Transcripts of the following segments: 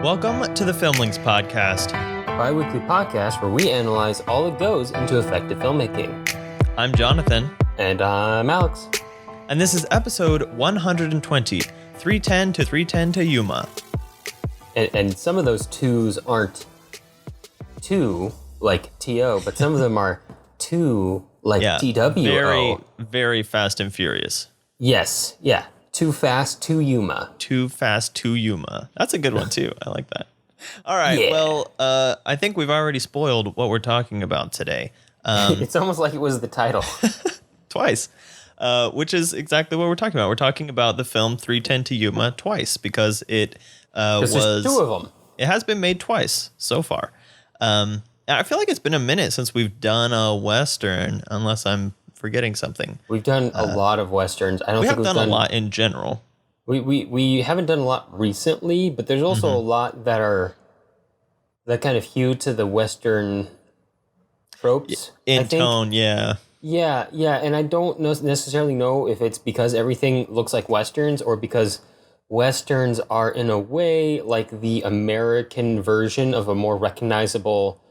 Welcome to the Filmlings podcast. A bi-weekly podcast where we analyze all that goes into effective filmmaking. I'm Jonathan. And I'm Alex. And this is episode 120, 310 to 310 to Yuma. And some of those twos aren't two like T-O, but some of them are two like T-W-O. Very, very fast and furious. Yes, yeah. Too fast, too Yuma. Too fast, too Yuma. That's a good one, too. I like that. All right, Yeah. Well, I think we've already spoiled what we're talking about today. It's almost like it was the title. Twice, which is exactly what we're talking about. We're talking about the film 310 to Yuma twice because it was... There's two of them. It has been made twice so far. I feel like it's been a minute since we've done a Western, unless I'm forgetting something. We've done a lot of Westerns. I don't think we've done a lot in general. We haven't done a lot recently, but there's also a lot that kind of hew to the Western tropes. In tone, yeah. Yeah, and I don't necessarily know if it's because everything looks like Westerns or because Westerns are in a way like the American version of a more recognizable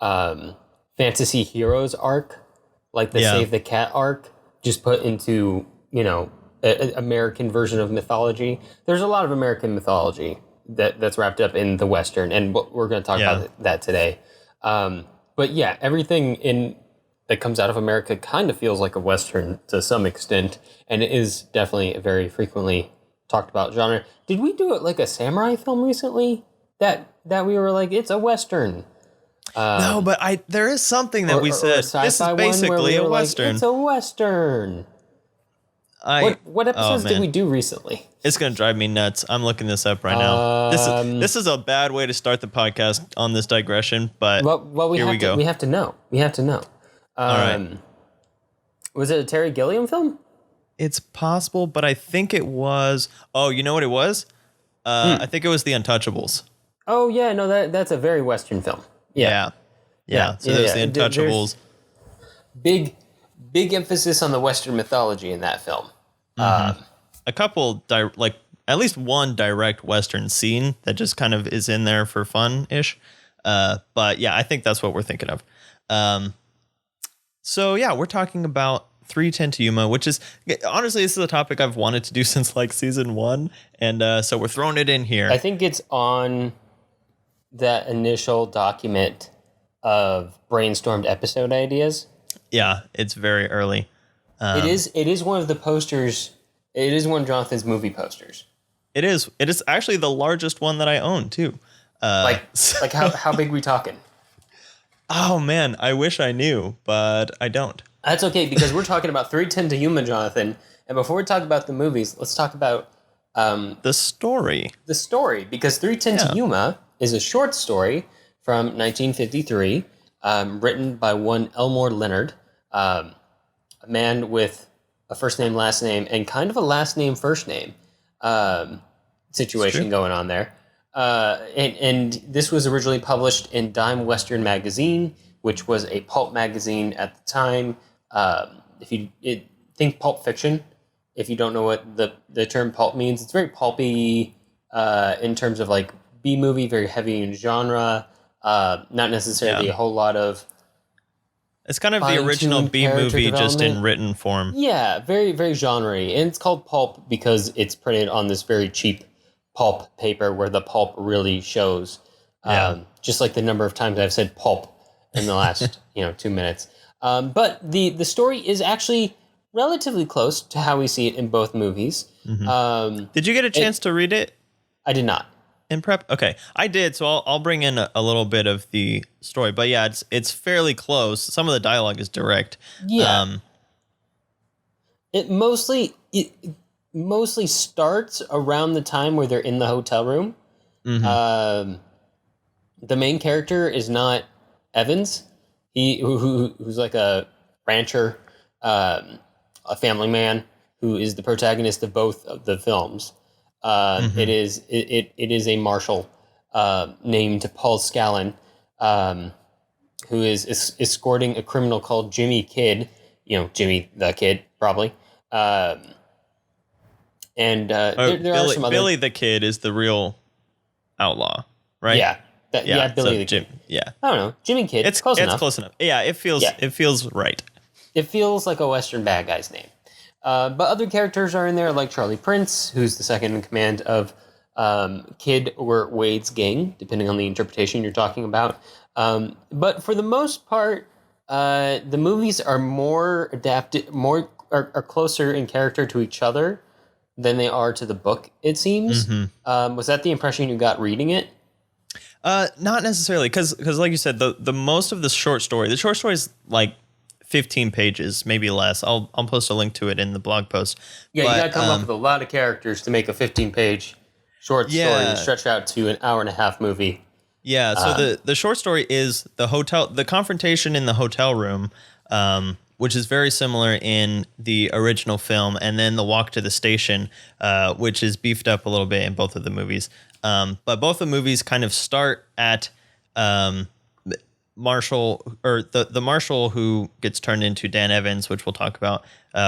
fantasy heroes arc, like the Save the Cat arc, just put into, an American version of mythology. There's a lot of American mythology that's wrapped up in the Western, and we're going to talk about that today. But yeah, everything that comes out of America kind of feels like a Western to some extent, and it is definitely a very frequently talked about genre. Did we do it like a samurai film recently? That we were like, it's a Western. No, but there is something that we said. This is basically a Western. Like, it's a Western. What episodes did we do recently? It's going to drive me nuts. I'm looking this up right now. This is a bad way to start the podcast on this digression, but here we go. We have to know. All right. Was it a Terry Gilliam film? It's possible, but I think it was... Oh, you know what it was? I think it was The Untouchables. Oh, yeah. No, that's a very Western film. Yeah. So there's The Untouchables. There's big emphasis on the Western mythology in that film. A couple, at least one direct Western scene that just kind of is in there for fun-ish. But yeah, I think that's what we're thinking of. So yeah, we're talking about 310 to Yuma, which is, honestly, this is a topic I've wanted to do since like season 1. And so we're throwing it in here. I think it's on that initial document of brainstormed episode ideas. Yeah, it's very early. It is one of the posters. It is one of Jonathan's movie posters. It is. It is actually the largest one that I own too. How big we talking? Oh man, I wish I knew, but I don't. That's okay, because we're talking about 310 to Yuma, Jonathan. And before we talk about the movies, let's talk about the story. The story, because 310 to Yuma is a short story from 1953, written by one Elmore Leonard, a man with a first name, last name, and kind of a last name, first name situation going on there. And this was originally published in Dime Western Magazine, which was a pulp magazine at the time. If you think pulp fiction, if you don't know what the term pulp means, it's very pulpy in terms of like B-movie, very heavy in genre, not necessarily a whole lot of... It's kind of the original B-movie, just in written form. Yeah, very, very genre-y. And it's called pulp because it's printed on this very cheap pulp paper where the pulp really shows. Just like the number of times I've said pulp in the last 2 minutes. But the story is actually relatively close to how we see it in both movies. Did you get a chance to read it? I did not. In prep? Okay, I did, so I'll bring in a little bit of the story. But yeah, it's fairly close. Some of the dialogue is direct. Yeah. It mostly starts around the time where they're in the hotel room. The main character is not Evans. Who's like a rancher, a family man, who is the protagonist of both of the films. It is a marshal named Paul Scallon, who is escorting a criminal called Jimmy Kidd, Jimmy the Kid, probably. And there are some other... Billy the Kid is the real outlaw, right? Yeah. Billy the Kid. Yeah. I don't know. Jimmy Kid. It's close enough. close enough. Yeah, it feels right. It feels like a Western bad guy's name. But other characters are in there, like Charlie Prince, who's the second in command of Kid or Wade's gang, depending on the interpretation you're talking about. But for the most part, the movies are more adapted, are closer in character to each other than they are to the book, it seems. Was that the impression you got reading it? Not necessarily, because like you said, the most of the short story is like 15 pages, maybe less. I'll post a link to it in the blog post. Yeah, you got to come up with a lot of characters to make a 15-page short story stretched out to an hour-and-a-half movie. Yeah, so the short story is the confrontation in the hotel room, which is very similar in the original film, and then the walk to the station, which is beefed up a little bit in both of the movies. But both the movies kind of start at Marshall, or the Marshall who gets turned into Dan Evans, which we'll talk about.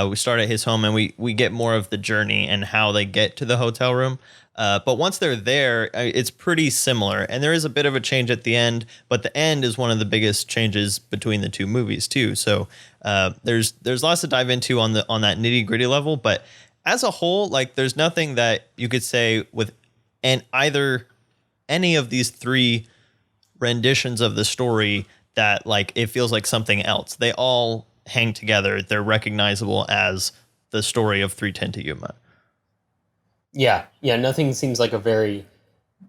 We start at his home, and we get more of the journey and how they get to the hotel room. But once they're there, it's pretty similar, and there is a bit of a change at the end. But the end is one of the biggest changes between the two movies too. So there's lots to dive into on that nitty gritty level. But as a whole, like, there's nothing that you could say with any of these three renditions of the story that, like, it feels like something else. They all hang together. They're recognizable as the story of 3:10 to Yuma. Yeah, nothing seems like a very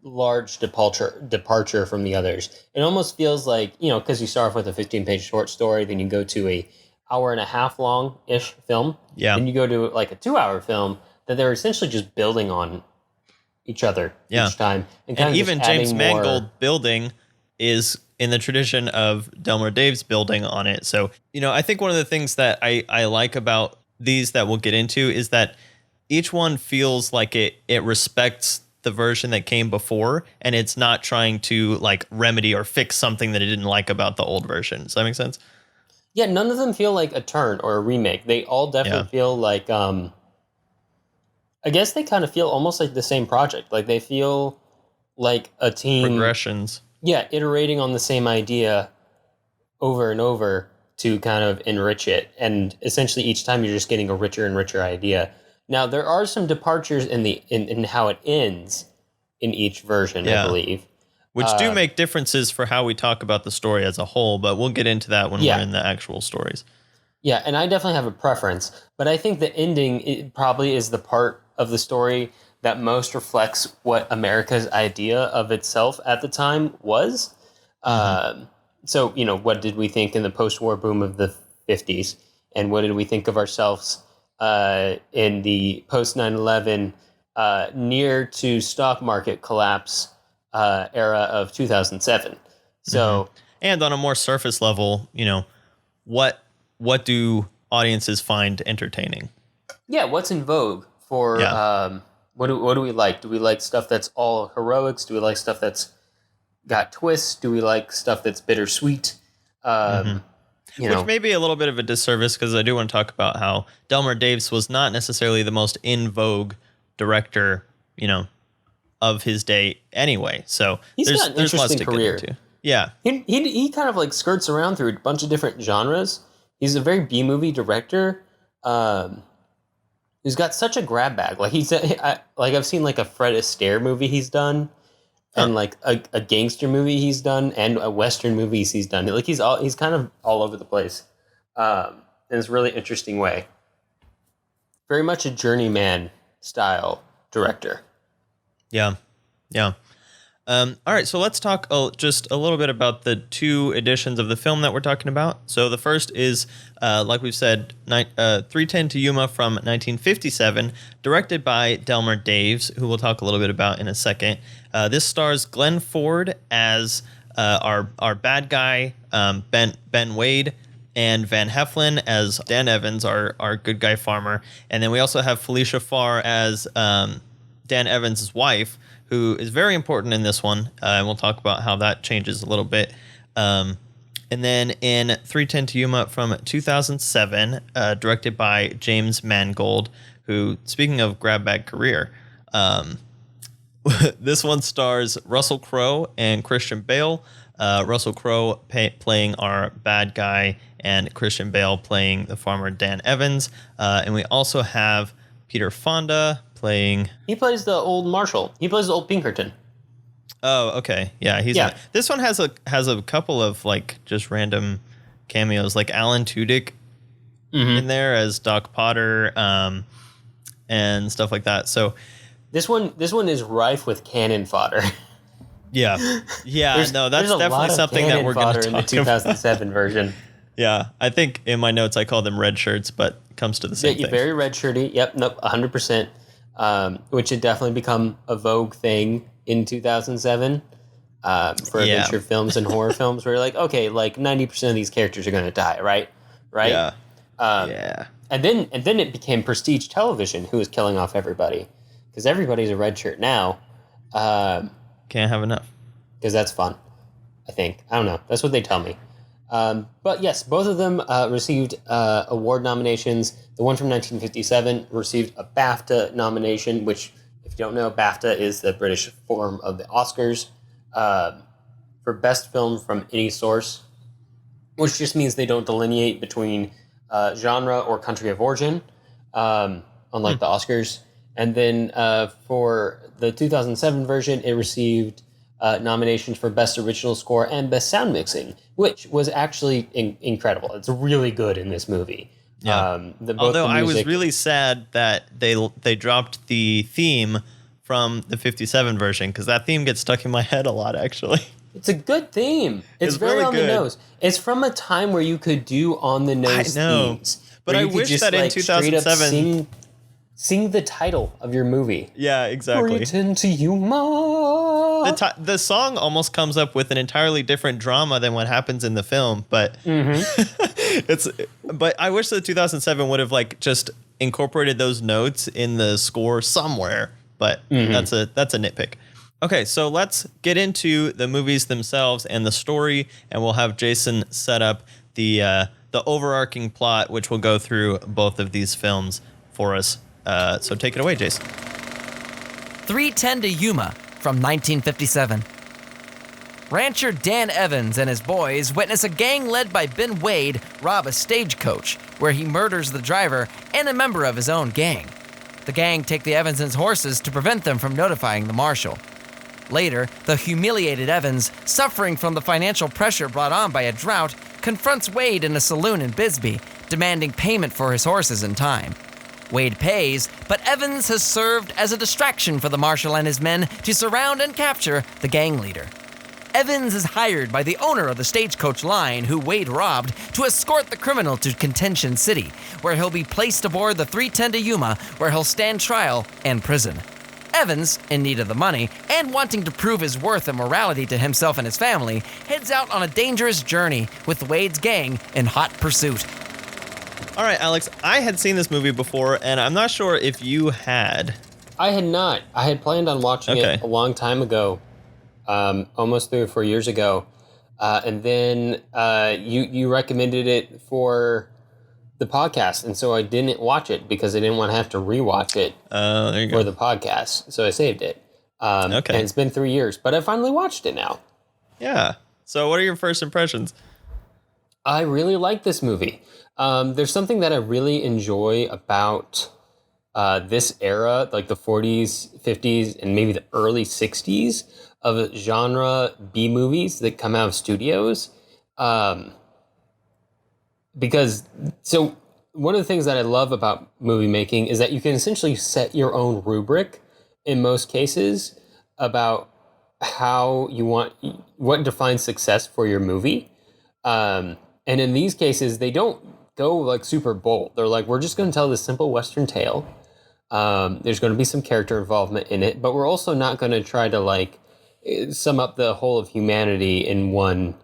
large departure from the others. It almost feels like, because you start off with a 15-page short story, then you go to a hour-and-a-half long-ish film. Yeah. Then you go to like a 2-hour film that they're essentially just building on each other each time. And even James Mangold building is in the tradition of Delmore Dave's building on it. So, I think one of the things that I like about these that we'll get into is that each one feels like it respects the version that came before, and it's not trying to, like, remedy or fix something that it didn't like about the old version. Does that make sense? Yeah, none of them feel like a turn or a remake. They all definitely feel like, I guess they kind of feel almost like the same project. Like, they feel like a team. Regressions. Yeah, iterating on the same idea over and over to kind of enrich it. And essentially each time you're just getting a richer and richer idea. Now, there are some departures in how it ends in each version, I believe. Which do make differences for how we talk about the story as a whole, but we'll get into that when we're in the actual stories. Yeah, and I definitely have a preference, but I think the ending probably is the part of the story that most reflects what America's idea of itself at the time was. So, what did we think in the post-war boom of the 50s? And what did we think of ourselves in the post 9/11 near to stock market collapse era of 2007? So, and on a more surface level, what do audiences find entertaining? Yeah, what's in vogue for what do we like? Do we like stuff that's all heroics? Do we like stuff that's got twists? Do we like stuff that's bittersweet? Which may be a little bit of a disservice, because I do want to talk about how Delmore Daves was not necessarily the most in vogue director, of his day anyway. So there's lots to get into. Yeah. He kind of like skirts around through a bunch of different genres. He's a very B-movie director. Who's got such a grab bag. Like I've seen like a Fred Astaire movie he's done, and like a gangster movie he's done, and a Western movies he's done. Like he's kind of all over the place, in this really interesting way. Very much a journeyman style director. Yeah. All right, so let's talk just a little bit about the two editions of the film that we're talking about. So the first is, like we've said, 3:10 to Yuma from 1957, directed by Delmore Daves, who we'll talk a little bit about in a second. This stars Glenn Ford as our bad guy, Ben Wade, and Van Heflin as Dan Evans, our good guy farmer. And then we also have Felicia Farr as Dan Evans' wife, who is very important in this one, and we'll talk about how that changes a little bit. And then in 3:10 to Yuma from 2007, directed by James Mangold, who, speaking of grab bag career, This one stars Russell Crowe and Christian Bale. Russell Crowe playing our bad guy and Christian Bale playing the farmer Dan Evans. And we also have Peter Fonda playing... He plays the old marshal. He plays the old Pinkerton. Oh, okay. Yeah, This one has a couple of like just random cameos, like Alan Tudyk in there as Doc Potter, and stuff like that. So this one is rife with cannon fodder. Yeah. That's definitely something that we're going to talk in the 2007 version. Yeah, I think in my notes I call them red shirts, but it comes to the same thing. Very red shirty. Yep, nope, 100%. Which had definitely become a vogue thing in 2007 for adventure films and horror films, where you're like, okay, like 90% of these characters are going to die, right? Yeah. And then it became prestige television who was killing off everybody, because everybody's a red shirt now. Can't have enough. Because that's fun, I think. I don't know. That's what they tell me. But yes, both of them received award nominations. The one from 1957 received a BAFTA nomination, which, if you don't know, BAFTA is the British form of the Oscars, for Best Film from Any Source, which just means they don't delineate between genre or country of origin, unlike the Oscars. And then for the 2007 version, it received nominations for Best Original Score and Best Sound Mixing, which was actually incredible. It's really good in this movie. Yeah. Although I was really sad that they dropped the theme from the 57 version, because that theme gets stuck in my head a lot, actually. It's a good theme. It's very really on good. The nose. It's from a time where you could do on the nose themes. But I wish that in 2007... Sing the title of your movie. Yeah, exactly. Written to Yuma. The song almost comes up with an entirely different drama than what happens in the film, but but I wish the 2007 would have like just incorporated those notes in the score somewhere. But that's a nitpick. Okay, so let's get into the movies themselves and the story, and we'll have Jason set up the overarching plot, which will go through both of these films for us. So take it away, Jason. 310 to Yuma from 1957. Rancher Dan Evans and his boys witness a gang led by Ben Wade rob a stagecoach, where he murders the driver and a member of his own gang. The gang take the Evans' horses to prevent them from notifying the marshal. Later, the humiliated Evans, suffering from the financial pressure brought on by a drought, confronts Wade in a saloon in Bisbee, demanding payment for his horses in time. Wade pays, but Evans has served as a distraction for the marshal and his men to surround and capture the gang leader. Evans is hired by the owner of the stagecoach line, who Wade robbed, to escort the criminal to Contention City, where he'll be placed aboard the 310 to Yuma, where he'll stand trial and prison. Evans, in need of the money and wanting to prove his worth and morality to himself and his family, heads out on a dangerous journey with Wade's gang in hot pursuit. All right, Alex, I had seen this movie before, and I'm not sure if you had. I had not. I had planned on watching it a long time ago, almost 3 or 4 years ago, and then you recommended it for the podcast, and so I didn't watch it because I didn't want to have to rewatch it for the podcast, so I saved it. And it's been 3 years, but I finally watched it now. Yeah. So what are your first impressions? I really like this movie. There's something that I really enjoy about this era, like the 40s, 50s, and maybe the early 60s of genre B movies that come out of studios. Because one of the things that I love about movie making is that you can essentially set your own rubric in most cases about how you want, what defines success for your movie. And in these cases, they don't go like super bold. They're like, we're just going to tell this simple Western tale. There's going to be some character involvement in it, but we're also not going to try to like sum up the whole of humanity in 1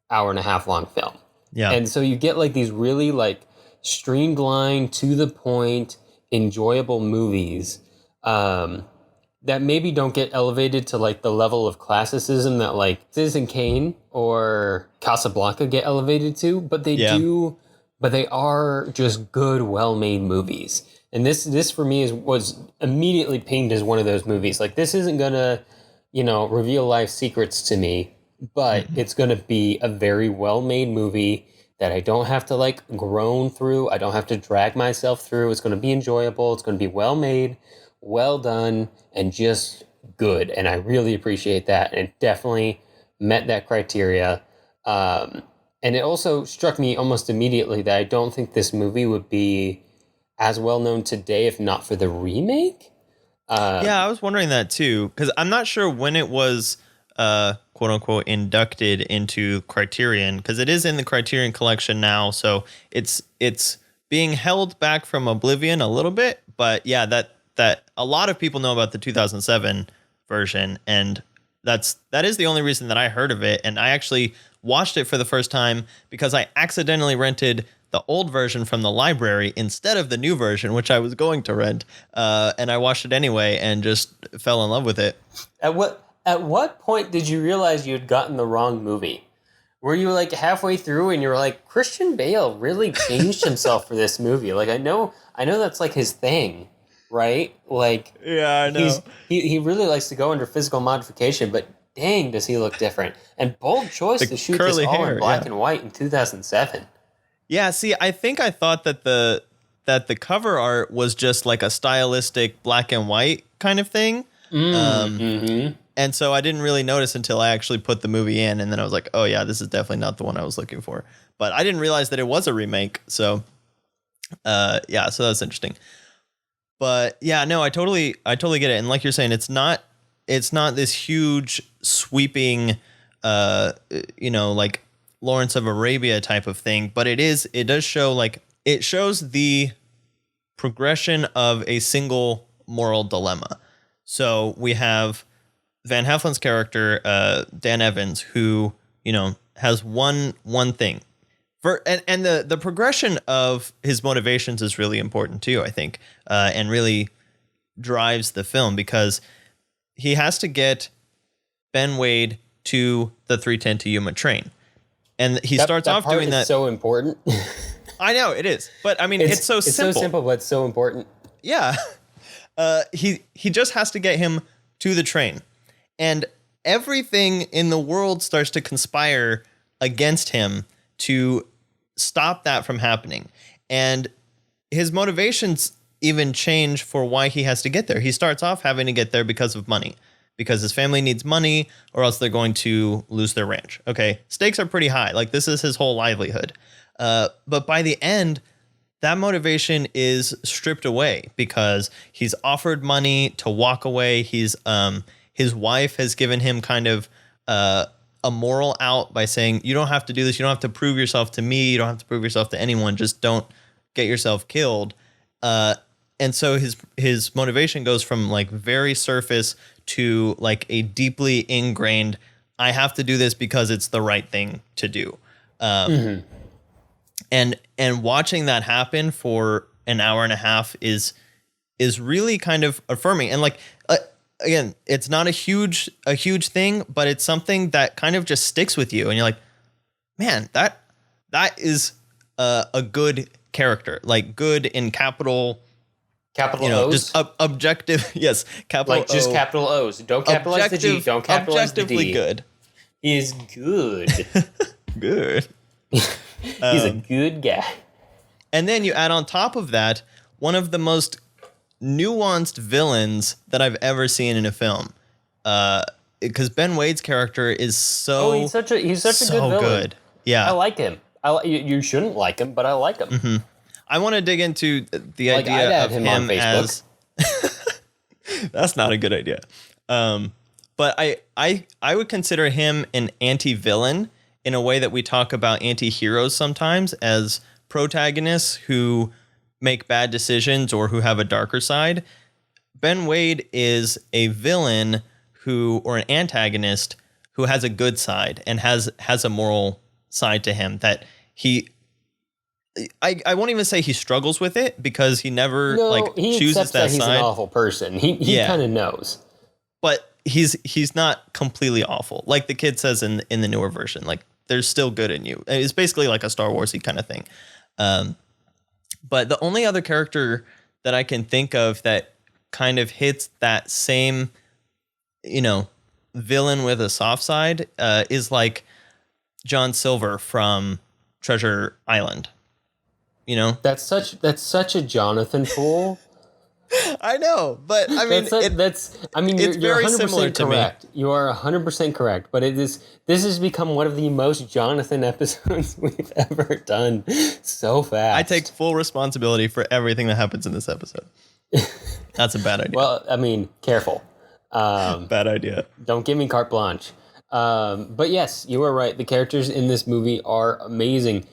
hour and a half long film. Yeah. And so you get like these really like streamlined, to the point, enjoyable movies that maybe don't get elevated to like the level of classicism that like Citizen Kane or Casablanca get elevated to, but they do, but they are just good, well-made movies. And this for me was immediately pinged as one of those movies. Like, this isn't gonna, reveal life secrets to me, but it's gonna be a very well made movie that I don't have to like groan through. I don't have to drag myself through. It's gonna be enjoyable. It's gonna be well made, well done, and just good. And I really appreciate that. And it definitely met that criteria. And it also struck me almost immediately that I don't think this movie would be as well known today if not for the remake. Yeah, I was wondering that too, because I'm not sure when it was quote unquote inducted into Criterion, because it is in the Criterion collection now, so it's being held back from oblivion a little bit. But yeah, that a lot of people know about the 2007 version, and that is the only reason that I heard of it. And I actually watched it for the first time because I accidentally rented the old version from the library instead of the new version, which I was going to rent. And I watched it anyway and just fell in love with it. At what point did you realize you had gotten the wrong movie? Were you like halfway through and you were like, Christian Bale really changed himself for this movie? Like, I know that's like his thing, right? Like, yeah, I know. He really likes to go under physical modification, but dang, does he look different. And bold choice to shoot this all in black and white in 2007. Yeah, see, I think I thought that the cover art was just like a stylistic black and white kind of thing. And so I didn't really notice until I actually put the movie in, and then I was like, oh yeah, this is definitely not the one I was looking for. But I didn't realize that it was a remake. So yeah, so that's interesting. But yeah, no, I totally get it. And like you're saying, it's not this huge sweeping like Lawrence of Arabia type of thing, but it does show, like, it shows the progression of a single moral dilemma. So we have Van Heflin's character, Dan Evans, who, has one thing. And the progression of his motivations is really important too, I think, and really drives the film, because he has to get Ben Wade to the 310 to Yuma train. And he starts off doing that. So important. I know it is, but I mean, it's so simple. It's so simple, but it's so important. Yeah. He just has to get him to the train, and everything in the world starts to conspire against him to stop that from happening. And his motivations even change for why he has to get there. He starts off having to get there because of money, because his family needs money or else they're going to lose their ranch. Okay, stakes are pretty high. Like, this is his whole livelihood. But by the end, that motivation is stripped away because he's offered money to walk away. His wife has given him kind of a moral out by saying, you don't have to do this. You don't have to prove yourself to me. You don't have to prove yourself to anyone. Just don't get yourself killed. And so his motivation goes from like very surface to like a deeply ingrained, I have to do this because it's the right thing to do. And watching that happen for an hour and a half is really kind of affirming. And like, again, it's not a huge thing, but it's something that kind of just sticks with you. And you're like, man, that is a good character, like good in capital O's? Just objective. Yes. Capital like just O. Capital O's. Don't capitalize the G. Don't capitalize the D. Objectively good. He is good. Good. He's a good guy. And then you add on top of that one of the most nuanced villains that I've ever seen in a film. Because Ben Wade's character is he's such a good villain. Good. Yeah. I like him. You shouldn't like him, but I like him. Mm-hmm. I want to dig into the idea I'd add of him him on Facebook. as that's not a good idea. But I would consider him an anti-villain in a way that we talk about anti-heroes sometimes as protagonists who make bad decisions or who have a darker side. Ben Wade is a villain or an antagonist who has a good side and has a moral side to him that I won't even say he struggles with it because he never chooses that he's side. An awful person. He kind of knows, but he's not completely awful. Like the kid says in the newer version, like there's still good in you. It's basically like a Star Warsy kind of thing. But the only other character that I can think of that kind of hits that same, villain with a soft side is like John Silver from Treasure Island. That's such a Jonathan pull. I know, but I mean, you're very 100% similar to me. correct. You are 100% correct, but this has become one of the most Jonathan episodes we've ever done so fast. I take full responsibility for everything that happens in this episode. That's a bad idea. Well, I mean, careful. Bad idea. Don't give me carte blanche. But yes, you are right. The characters in this movie are amazing.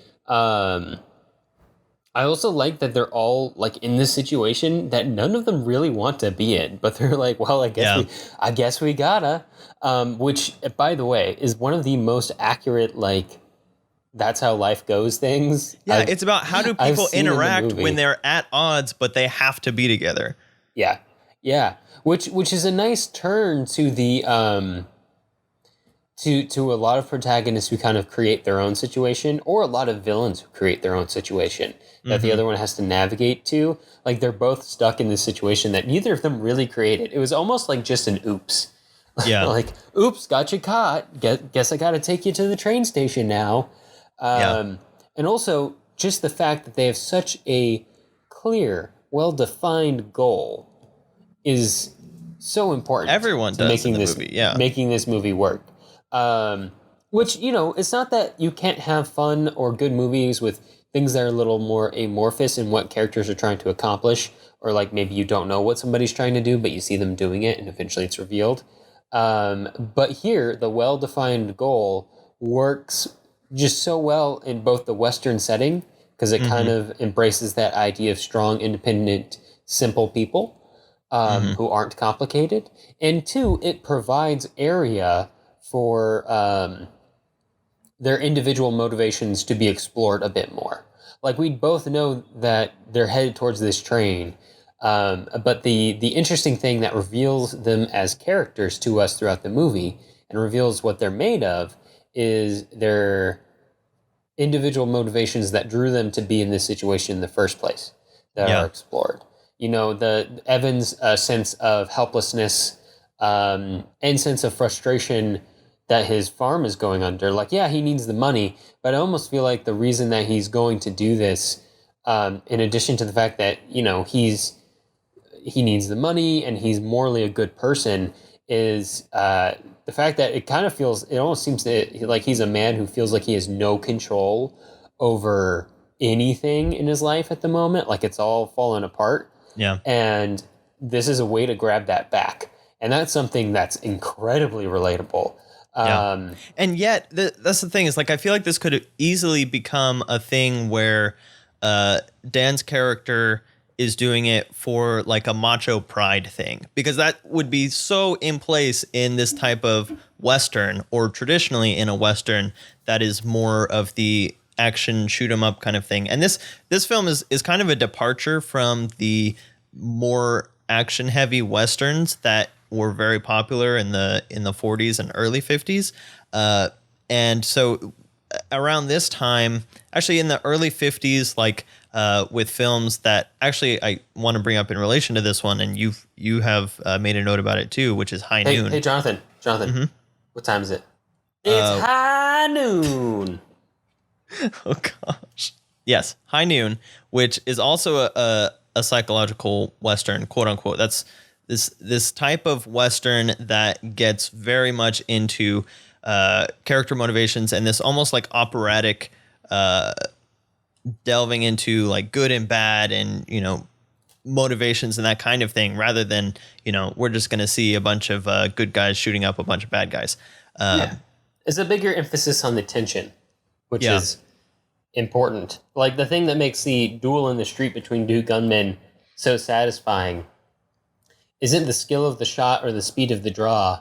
I also like that they're all like in this situation that none of them really want to be in, but they're like, well, I guess we gotta. Which, by the way, is one of the most accurate, like, that's how life goes things. Yeah, it's about how do people interact when they're at odds, but they have to be together. Yeah. Which is a nice turn to the to a lot of protagonists who kind of create their own situation, or a lot of villains who create their own situation that the other one has to navigate to. Like, they're both stuck in this situation that neither of them really created. It was almost like just an oops. Yeah. Like, oops, got you caught. Guess I got to take you to the train station now. And also, just the fact that they have such a clear, well-defined goal is so important. Everyone does in the movie, making this movie work. Which, it's not that you can't have fun or good movies with things that are a little more amorphous in what characters are trying to accomplish, or like maybe you don't know what somebody's trying to do, but you see them doing it and eventually it's revealed. But here, the well-defined goal works just so well in both the Western setting, because it kind of embraces that idea of strong, independent, simple people who aren't complicated. And two, it provides area for their individual motivations to be explored a bit more. Like, we both know that they're headed towards this train, but the interesting thing that reveals them as characters to us throughout the movie and reveals what they're made of is their individual motivations that drew them to be in this situation in the first place that are explored. The Evan's sense of helplessness and sense of frustration that his farm is going under. Like, yeah, he needs the money, but I almost feel like the reason that he's going to do this, in addition to the fact that, he needs the money and he's morally a good person, is the fact that it almost seems like he's a man who feels like he has no control over anything in his life at the moment. Like, it's all falling apart. Yeah. And this is a way to grab that back. And that's something that's incredibly relatable. And yet, that's the thing, is like, I feel like this could easily become a thing where Dan's character is doing it for like a macho pride thing, because that would be so in place in this type of Western, or traditionally in a Western that is more of the action shoot 'em up kind of thing. And this film is kind of a departure from the more action heavy Westerns that were very popular in the 40s and early 50s. And so around this time, actually in the early 50s, like with films that actually I want to bring up in relation to this one, and you have made a note about it too, which is High Noon. Hey, Jonathan, what time is it? It's High Noon. Oh gosh. Yes, High Noon, which is also a psychological Western, quote unquote. That's this type of Western that gets very much into character motivations and this almost like operatic delving into like good and bad and, motivations and that kind of thing, rather than, we're just going to see a bunch of good guys shooting up a bunch of bad guys. It's a bigger emphasis on the tension, which is important. Like, the thing that makes the duel in the street between two gunmen so satisfying isn't the skill of the shot or the speed of the draw,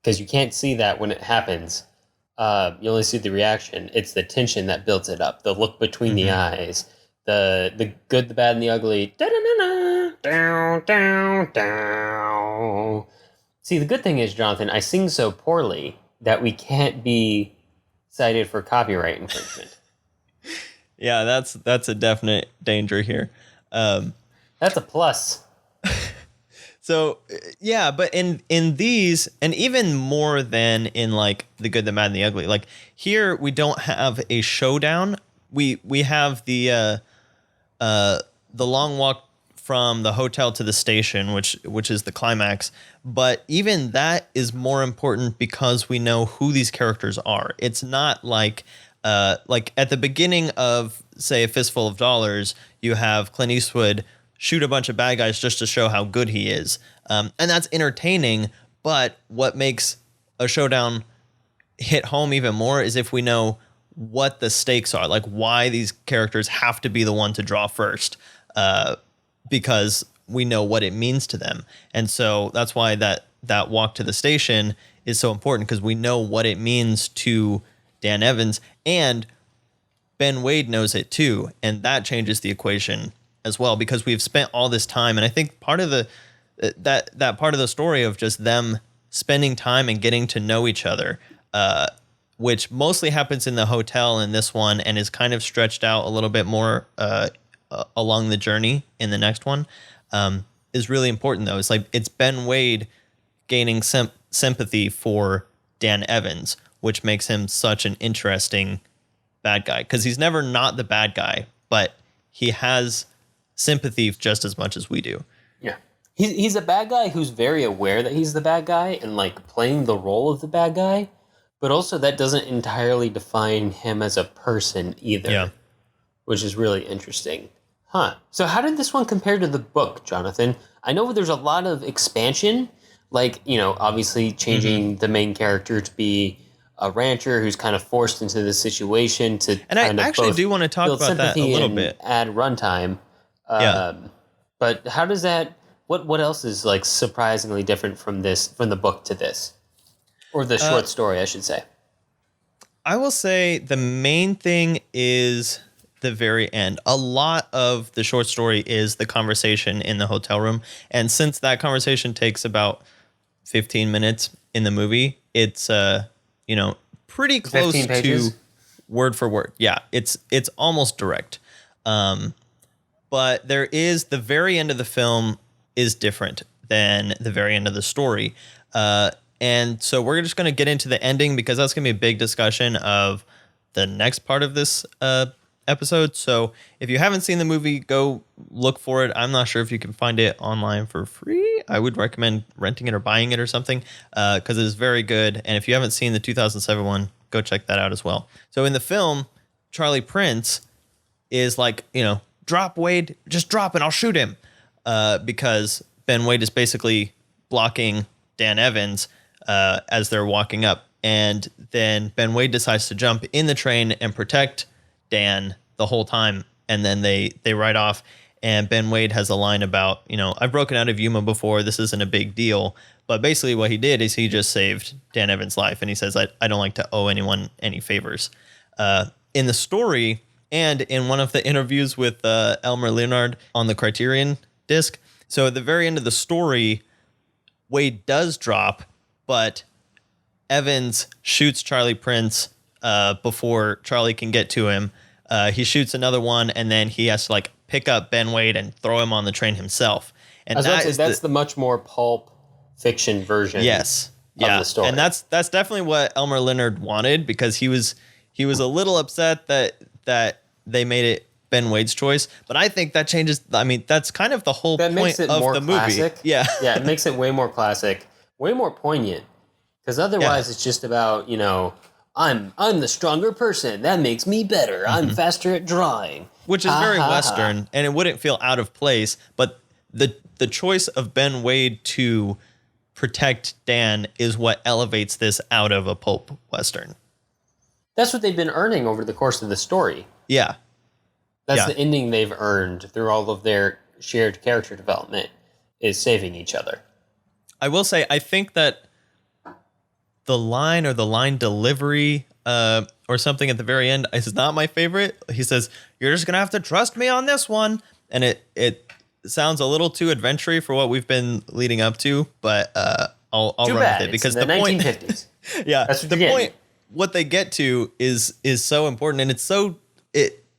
because you can't see that when it happens. You only see the reaction. It's the tension that builds it up, the look between the eyes, the good, the bad, and the ugly. Down, down, down. See, the good thing is, Jonathan, I sing so poorly that we can't be cited for copyright infringement. Yeah, that's a definite danger here. That's a plus. So yeah, but in these, and even more than in like The Good, the Mad, and the Ugly, like here we don't have a showdown. We have the long walk from the hotel to the station, which is the climax. But even that is more important because we know who these characters are. It's not like at the beginning of, say, A Fistful of Dollars, you have Clint Eastwood shoot a bunch of bad guys just to show how good he is. And that's entertaining, but what makes a showdown hit home even more is if we know what the stakes are, like why these characters have to be the one to draw first, because we know what it means to them. And so that's why that walk to the station is so important, because we know what it means to Dan Evans, and Ben Wade knows it too. And that changes the equation as well, because we've spent all this time. And I think part of that part of the story of just them spending time and getting to know each other, which mostly happens in the hotel in this one and is kind of stretched out a little bit more along the journey in the next one, is really important though. It's like it's Ben Wade gaining sympathy for Dan Evans, which makes him such an interesting bad guy, because he's never not the bad guy, but he has sympathy just as much as we do. Yeah. He's a bad guy who's very aware that he's the bad guy and like playing the role of the bad guy, but also that doesn't entirely define him as a person either. Yeah. Which is really interesting. Huh. So how did this one compare to the book, Jonathan? I know there's a lot of expansion, like, obviously changing the main character to be a rancher who's kind of forced into this situation to and I actually do want to talk about that a little bit. Add runtime. But how does that? What else is like surprisingly different from the book to this, or the short story, I should say? I will say the main thing is the very end. A lot of the short story is the conversation in the hotel room, and since that conversation takes about 15 minutes in the movie, it's pretty close to word for word. Yeah, it's almost direct. But there is the very end of the film is different than the very end of the story. And so we're just going to get into the ending, because that's going to be a big discussion of the next part of this episode. So if you haven't seen the movie, go look for it. I'm not sure if you can find it online for free. I would recommend renting it or buying it or something, because it is very good. And if you haven't seen the 2007 one, go check that out as well. So in the film, Charlie Prince is like, drop Wade, just drop it, I'll shoot him. Because Ben Wade is basically blocking Dan Evans as they're walking up. And then Ben Wade decides to jump in the train and protect Dan the whole time. And then they ride off. And Ben Wade has a line about, I've broken out of Yuma before, this isn't a big deal. But basically what he did is he just saved Dan Evans' life. And he says, I don't like to owe anyone any favors. In the story, and in one of the interviews with Elmore Leonard on the Criterion disc. So at the very end of the story, Wade does drop, but Evans shoots Charlie Prince before Charlie can get to him. He shoots another one, and then he has to like pick up Ben Wade and throw him on the train himself. And that's the much more pulp fiction version. Yes. Of the story. And that's definitely what Elmore Leonard wanted, because he was a little upset that they made it Ben Wade's choice, but I think that changes. I mean, that's kind of the whole point of the classic. Movie. Yeah, yeah, it makes it way more classic, way more poignant. Because otherwise, it's just about I'm the stronger person. That makes me better. Mm-hmm. I'm faster at drawing, which is very Western, and it wouldn't feel out of place. But the choice of Ben Wade to protect Dan is what elevates this out of a pulp Western. That's what they've been earning over the course of the story. Yeah. That's the ending they've earned through all of their shared character development, is saving each other. I will say, I think that the line or the line delivery or something at the very end is not my favorite. He says, "You're just going to have to trust me on this one." And it sounds a little too adventure-y for what we've been leading up to, but I'll run with it, because the 1950s. Yeah, that's the point. What they get to is so important, and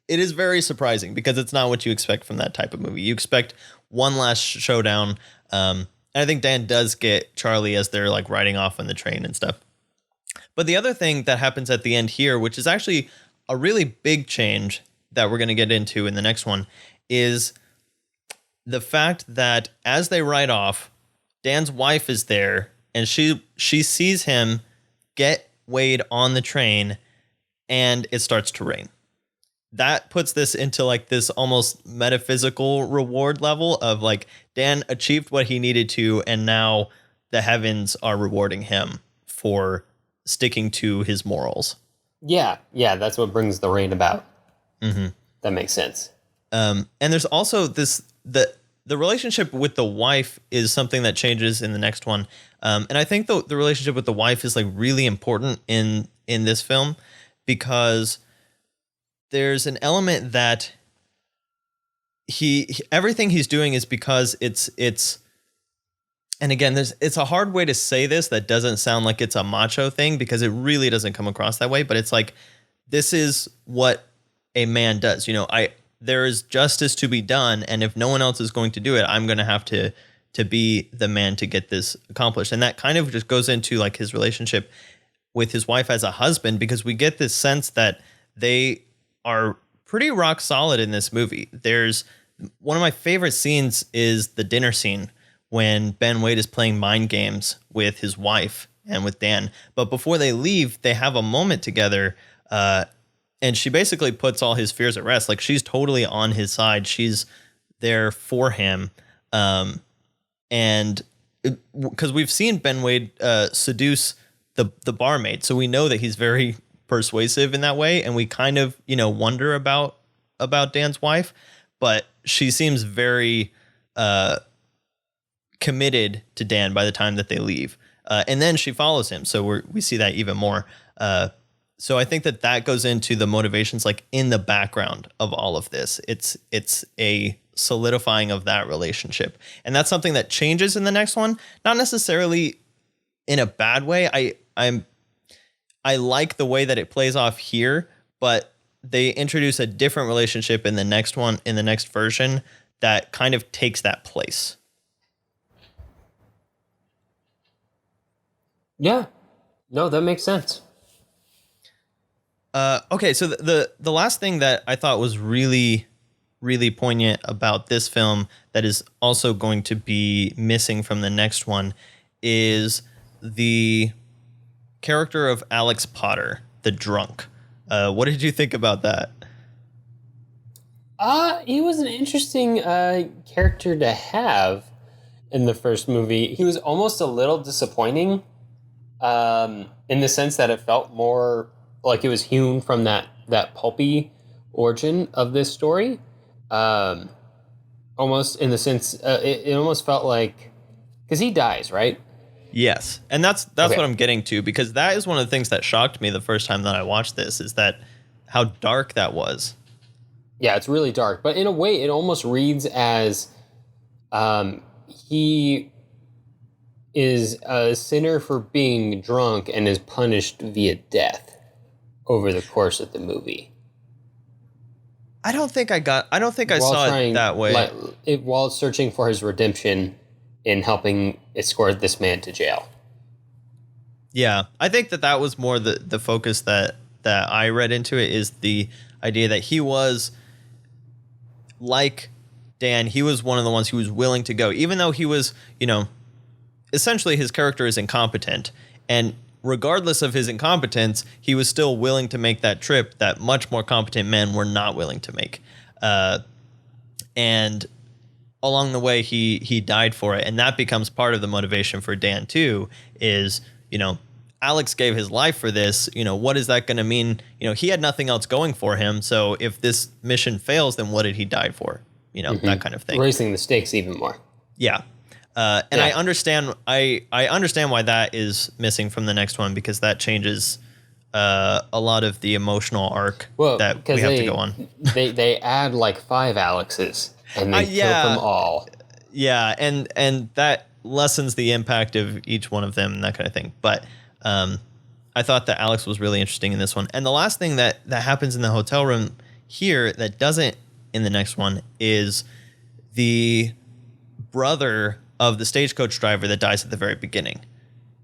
it is very surprising, because it's not what you expect from that type of movie. You expect one last showdown. And I think Dan does get Charlie as they're like riding off on the train and stuff. But the other thing that happens at the end here, which is actually a really big change that we're going to get into in the next one, is the fact that as they ride off, Dan's wife is there and she sees him get Wade on the train and it starts to rain. That puts this into like this almost metaphysical reward level of like Dan achieved what he needed to, and now the heavens are rewarding him for sticking to his morals. Yeah, that's what brings the rain about. Mm-hmm. That makes sense. And there's also the relationship with the wife is something that changes in the next one. And I think the relationship with the wife is like really important in this film, because there's an element that everything he's doing is because it's and again, it's a hard way to say this that doesn't sound like it's a macho thing, because it really doesn't come across that way, but it's like, this is what a man does. There is justice to be done, and if no one else is going to do it, I'm going to have to be the man to get this accomplished. And that kind of just goes into like his relationship with his wife as a husband, because we get this sense that they are pretty rock solid in this movie. There's one of my favorite scenes is the dinner scene when Ben Wade is playing mind games with his wife and with Dan. But before they leave, they have a moment together, and she basically puts all his fears at rest. Like, she's totally on his side. She's there for him. And because we've seen Ben Wade seduce the barmaid, so we know that he's very persuasive in that way, and we kind of wonder about Dan's wife, but she seems very committed to Dan by the time that they leave, and then she follows him, so we see that even more. So I think that goes into the motivations like in the background of all of this. It's a solidifying of that relationship, and that's something that changes in the next one, not necessarily in a bad way. I like the way that it plays off here, but they introduce a different relationship in the next one, in the next version, that kind of takes that place. Yeah. No, that makes sense. Okay, so the last thing that I thought was really, really poignant about this film that is also going to be missing from the next one is the character of Alex Potter, the drunk. What did you think about that? He was an interesting character to have in the first movie. He was almost a little disappointing in the sense that it felt more like it was hewn from that pulpy origin of this story. Almost in the sense, it almost felt like, because he dies, right? Yes, and that's okay. What I'm getting to, because that is one of the things that shocked me the first time that I watched this, is that how dark that was. Yeah, it's really dark, but in a way, it almost reads as he is a sinner for being drunk and is punished via death over the course of the movie. I don't think I saw it that way. While searching for his redemption in helping escort this man to jail. Yeah, I think that was more the focus that I read into it, is the idea that he was, like Dan, he was one of the ones who was willing to go, even though he was, essentially his character is incompetent. And regardless of his incompetence, he was still willing to make that trip that much more competent men were not willing to make. And along the way, he died for it. And that becomes part of the motivation for Dan too, is, Alex gave his life for this. What is that going to mean? He had nothing else going for him. So if this mission fails, then what did he die for? That kind of thing. Raising the stakes even more. Yeah. And yeah. I understand why that is missing from the next one, because that changes a lot of the emotional arc that we have to go on. they add like 5 Alexes and they kill them all. Yeah, and that lessens the impact of each one of them and that kind of thing. But I thought that Alex was really interesting in this one. And the last thing that happens in the hotel room here that doesn't in the next one is the brother of the stagecoach driver that dies at the very beginning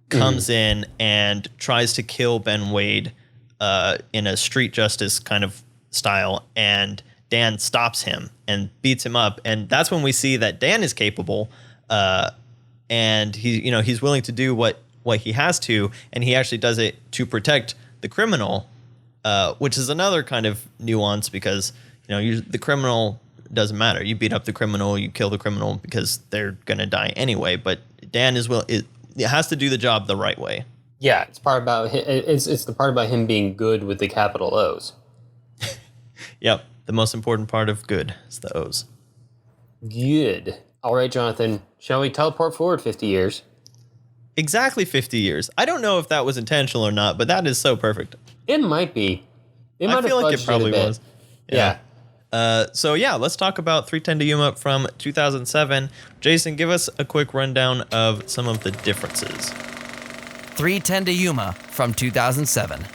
comes in and tries to kill Ben Wade in a street justice kind of style, and Dan stops him and beats him up, and that's when we see that Dan is capable, and he's willing to do what he has to, and he actually does it to protect the criminal, which is another kind of nuance, because the criminal doesn't matter. You beat up the criminal, you kill the criminal because they're gonna die anyway. But Dan it has to do the job the right way. Yeah, it's the part about him being good with the capital O's. Yep, the most important part of good is the O's. Good. All right, Jonathan, shall we teleport forward 50 years? Exactly 50 years. I don't know if that was intentional or not, but that is so perfect. It might be. I feel like it probably was. Yeah. So let's talk about 3:10 to Yuma from 2007. Jason, give us a quick rundown of some of the differences. 3:10 to Yuma from 2007.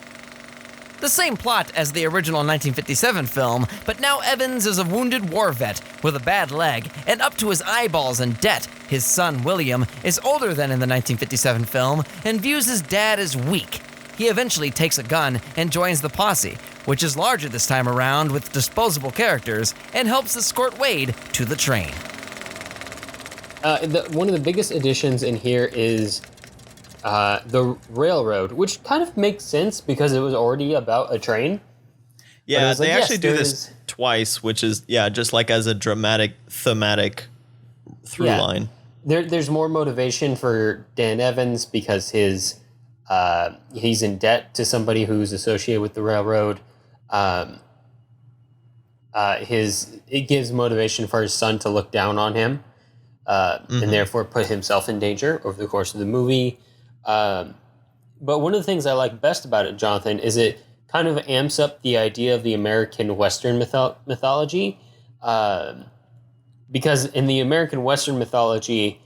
The same plot as the original 1957 film, but now Evans is a wounded war vet with a bad leg and up to his eyeballs in debt. His son, William, is older than in the 1957 film and views his dad as weak. He eventually takes a gun and joins the posse, which is larger this time around with disposable characters, and helps escort Wade to the train. One of the biggest additions in here is the railroad, which kind of makes sense because it was already about a train. Yeah, they actually do this twice, which is, just like as a dramatic, thematic through line. There's more motivation for Dan Evans because he's in debt to somebody who's associated with the railroad. It gives motivation for his son to look down on him, and therefore put himself in danger over the course of the movie. But one of the things I like best about it, Jonathan, is it kind of amps up the idea of the American Western mythology. Because in the American Western mythology,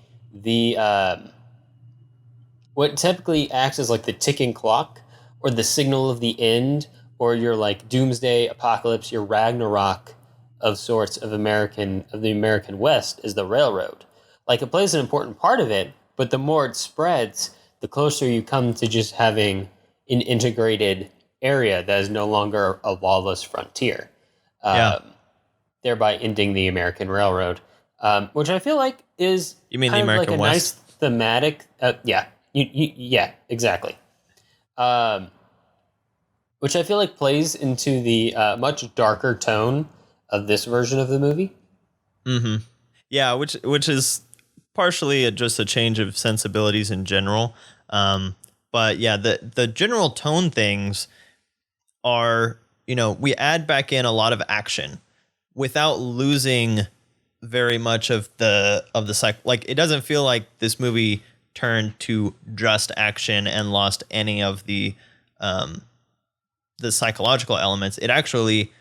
what typically acts as like the ticking clock or the signal of the end, or your like doomsday apocalypse, your Ragnarok of sorts of the American West, is the railroad. Like, it plays an important part of it, but the more it spreads, the closer you come to just having an integrated area that is no longer a lawless frontier. Thereby ending the American Railroad, which I feel like is you mean the American like a West? nice thematic. Yeah, exactly. Which I feel like plays into the much darker tone of this version of the movie. Mm-hmm. Yeah, which is partially just a change of sensibilities in general. But yeah, the general tone things are, we add back in a lot of action without losing very much of the cycle. Like, it doesn't feel like this movie turned to just action and lost any of the psychological elements. It actually,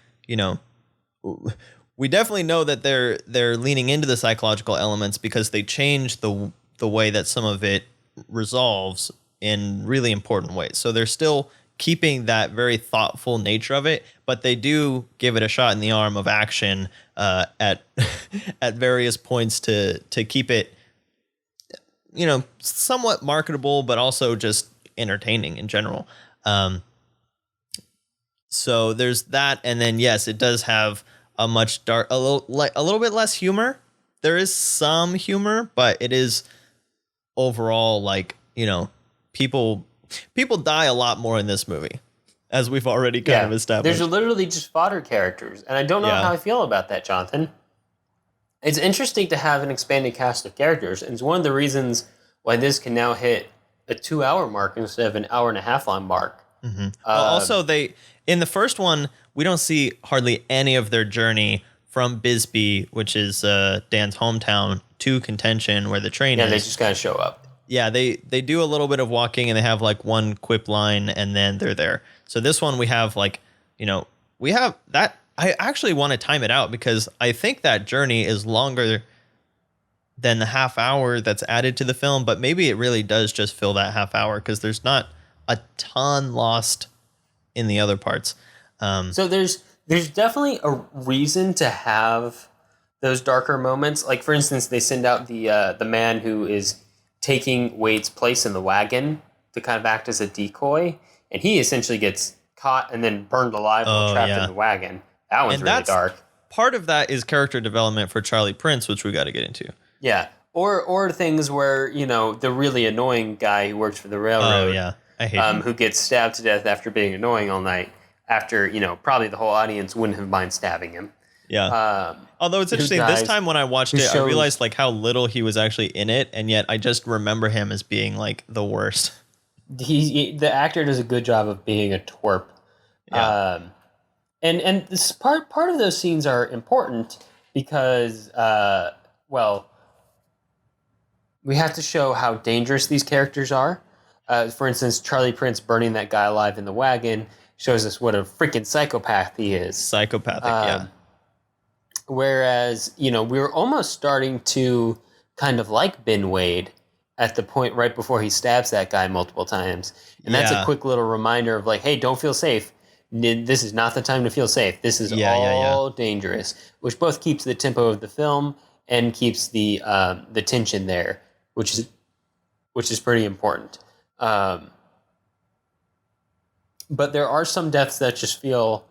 we definitely know that they're leaning into the psychological elements because they change the way that some of it resolves in really important ways. So they're still keeping that very thoughtful nature of it, but they do give it a shot in the arm of action at at various points to keep it, somewhat marketable, but also just entertaining in general. So there's that, and then yes, it does have a much a little bit less humor. There is some humor, but it is overall people die a lot more in this movie, as we've already kind of established. There's literally just fodder characters, and I don't know how I feel about that, Jonathan. It's interesting to have an expanded cast of characters, and it's one of the reasons why this can now hit a 2-hour mark instead of an hour-and-a-half long mark. Mm-hmm. Also, in the first one, we don't see hardly any of their journey from Bisbee, which is Dan's hometown, to Contention, where the train is. Yeah, they just kind of show up. Yeah, they do a little bit of walking, and they have like one quip line, and then they're there. So this one we have we have that. I actually want to time it out because I think that journey is longer than the half hour that's added to the film, but maybe it really does just fill that half hour because there's not a ton lost in the other parts. So there's definitely a reason to have those darker moments. Like, for instance, they send out the man who is taking Wade's place in the wagon to kind of act as a decoy, and he essentially gets caught and then burned alive while trapped in the wagon. That one's really dark. Part of that is character development for Charlie Prince, which we got to get into. Yeah. Or things where, the really annoying guy who works for the railroad. Oh, yeah. I hate him. Who gets stabbed to death after being annoying all night. After, probably the whole audience wouldn't have mind stabbing him. Yeah. Although it's interesting, this time when I watched it, I realized like how little he was actually in it, and yet I just remember him as being like the worst. The actor does a good job of being a twerp. Yeah. And this part of those scenes are important because, we have to show how dangerous these characters are. For instance, Charlie Prince burning that guy alive in the wagon shows us what a freaking psychopath he is. Psychopathic, yeah. Whereas, we were almost starting to kind of like Ben Wade at the point right before he stabs that guy multiple times. And that's a quick little reminder of like, hey, don't feel safe. This is not the time to feel safe. This is all dangerous, which both keeps the tempo of the film and keeps the tension there, which is pretty important. But there are some deaths that just feel,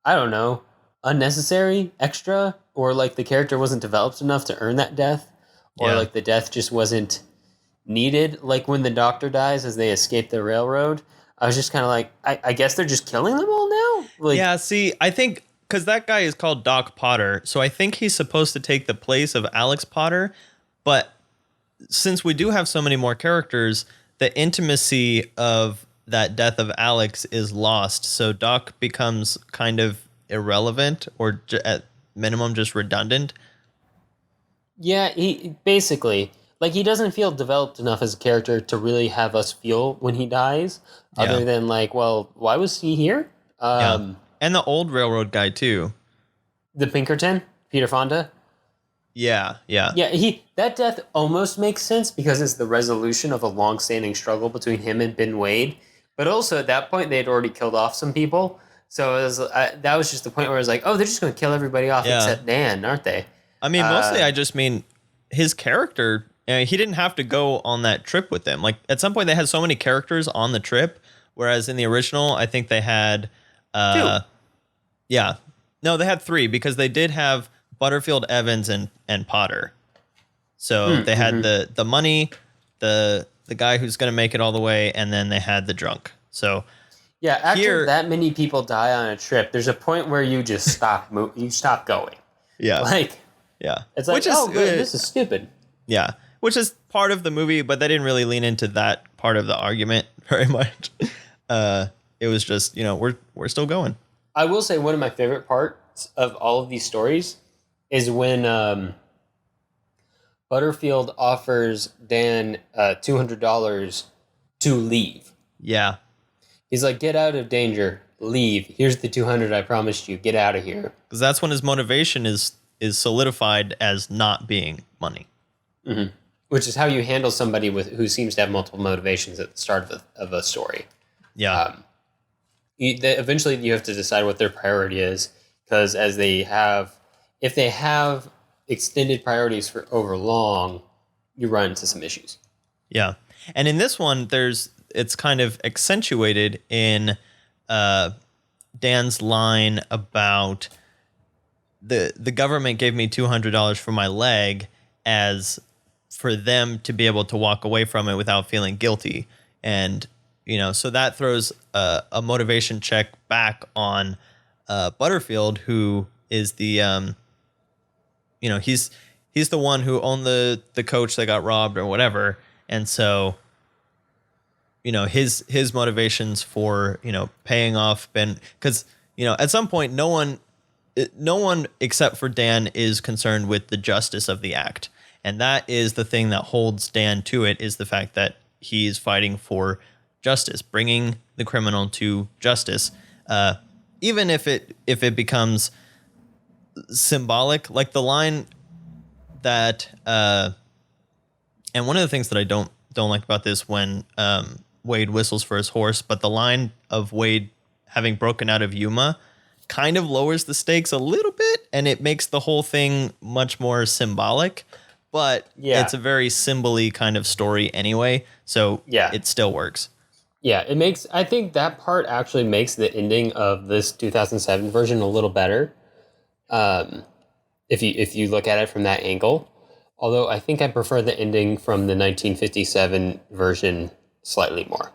I don't know, unnecessary, extra, or like the character wasn't developed enough to earn that death, or like the death just wasn't needed. Like when the doctor dies as they escape the railroad, I was just kind of like, I guess they're just killing them all now? Like, yeah, see, I think, because that guy is called Doc Potter, so I think he's supposed to take the place of Alex Potter, but since we do have so many more characters, the intimacy of that death of Alex is lost, so Doc becomes kind of irrelevant, or at minimum just redundant. Yeah, he basically, like, he doesn't feel developed enough as a character to really have us feel when he dies, other than like, well, why was he here? And the old railroad guy too. The Pinkerton, Peter Fonda. Yeah. That death almost makes sense because it's the resolution of a long-standing struggle between him and Ben Wade. But also at that point, they had already killed off some people. So it was, that was just the point where I was like, oh, they're just going to kill everybody off except Dan, aren't they? I mean, mostly I just mean his character. He didn't have to go on that trip with them. Like at some point, they had so many characters on the trip, whereas in the original, I think they had 2. Yeah. No, they had 3 because they did have Butterfield, Evans, and Potter. So they had the money, the guy who's going to make it all the way, and then they had the drunk. So yeah, after that many people die on a trip, there's a point where you just stop you stop going. Yeah. It's like, good, this is stupid. Yeah, which is part of the movie, but they didn't really lean into that part of the argument very much. It was just, we're still going. I will say one of my favorite parts of all of these stories is when Butterfield offers Dan $200 to leave. Yeah. He's like, get out of danger, leave. Here's the $200 I promised you. Get out of here. Because that's when his motivation is solidified as not being money. Mm-hmm. Which is how you handle somebody who seems to have multiple motivations at the start of a story. Yeah. Eventually, you have to decide what their priority is, because if they have extended priorities for over long, you run into some issues. Yeah, and in this one, it's kind of accentuated in Dan's line about the government gave me $200 for my leg as for them to be able to walk away from it without feeling guilty. And, so that throws a motivation check back on Butterfield, who is the, he's the one who owned the coach that got robbed or whatever. And so, his motivations for, paying off Ben, because, at some point, no one except for Dan is concerned with the justice of the act. And that is the thing that holds Dan to it, is the fact that he is fighting for justice, bringing the criminal to justice. Even if it becomes symbolic, like the line that, and one of the things that I don't like about this when Wade whistles for his horse, but the line of Wade having broken out of Yuma kind of lowers the stakes a little bit, and it makes the whole thing much more symbolic. But it's a very symbol-y kind of story anyway, so it still works. Yeah, I think that part actually makes the ending of this 2007 version a little better. If you look at it from that angle. Although I think I prefer the ending from the 1957 version slightly more.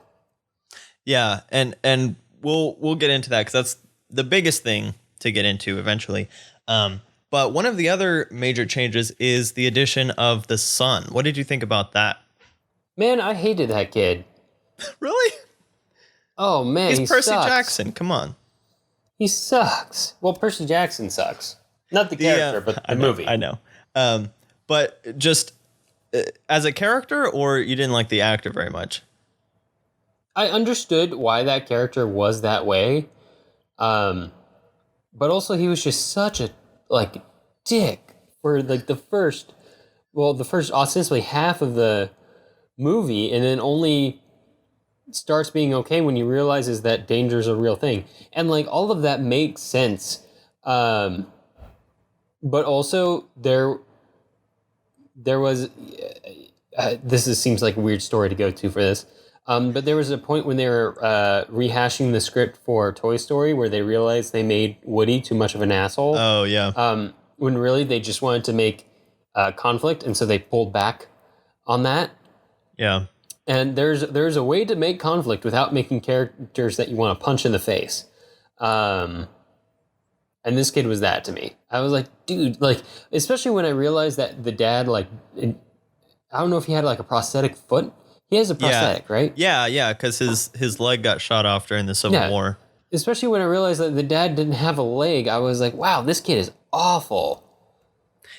Yeah, and we'll get into that because that's the biggest thing to get into eventually. But one of the other major changes is the addition of the son. What did you think about that? Man, I hated that kid. Really? Oh, man, he's Percy Jackson. Come on. He sucks. Well, Percy Jackson sucks. Not the character, but the movie. I know. But just as a character, or you didn't like the actor very much? I understood why that character was that way. But also he was just such a dick for the first ostensibly half of the movie, and then only starts being okay when he realizes that danger is a real thing. And all of that makes sense. But also there was seems like a weird story to go to for this. But there was a point when they were rehashing the script for Toy Story where they realized they made Woody too much of an asshole. Oh, yeah. When really they just wanted to make conflict, and so they pulled back on that. Yeah. And there's a way to make conflict without making characters that you want to punch in the face. And this kid was that to me. I was like, dude, especially when I realized that the dad, I don't know if he had a prosthetic foot. He has a prosthetic, right? Yeah, because his leg got shot off during the Civil War. Especially when I realized that the dad didn't have a leg, I was like, wow, this kid is awful.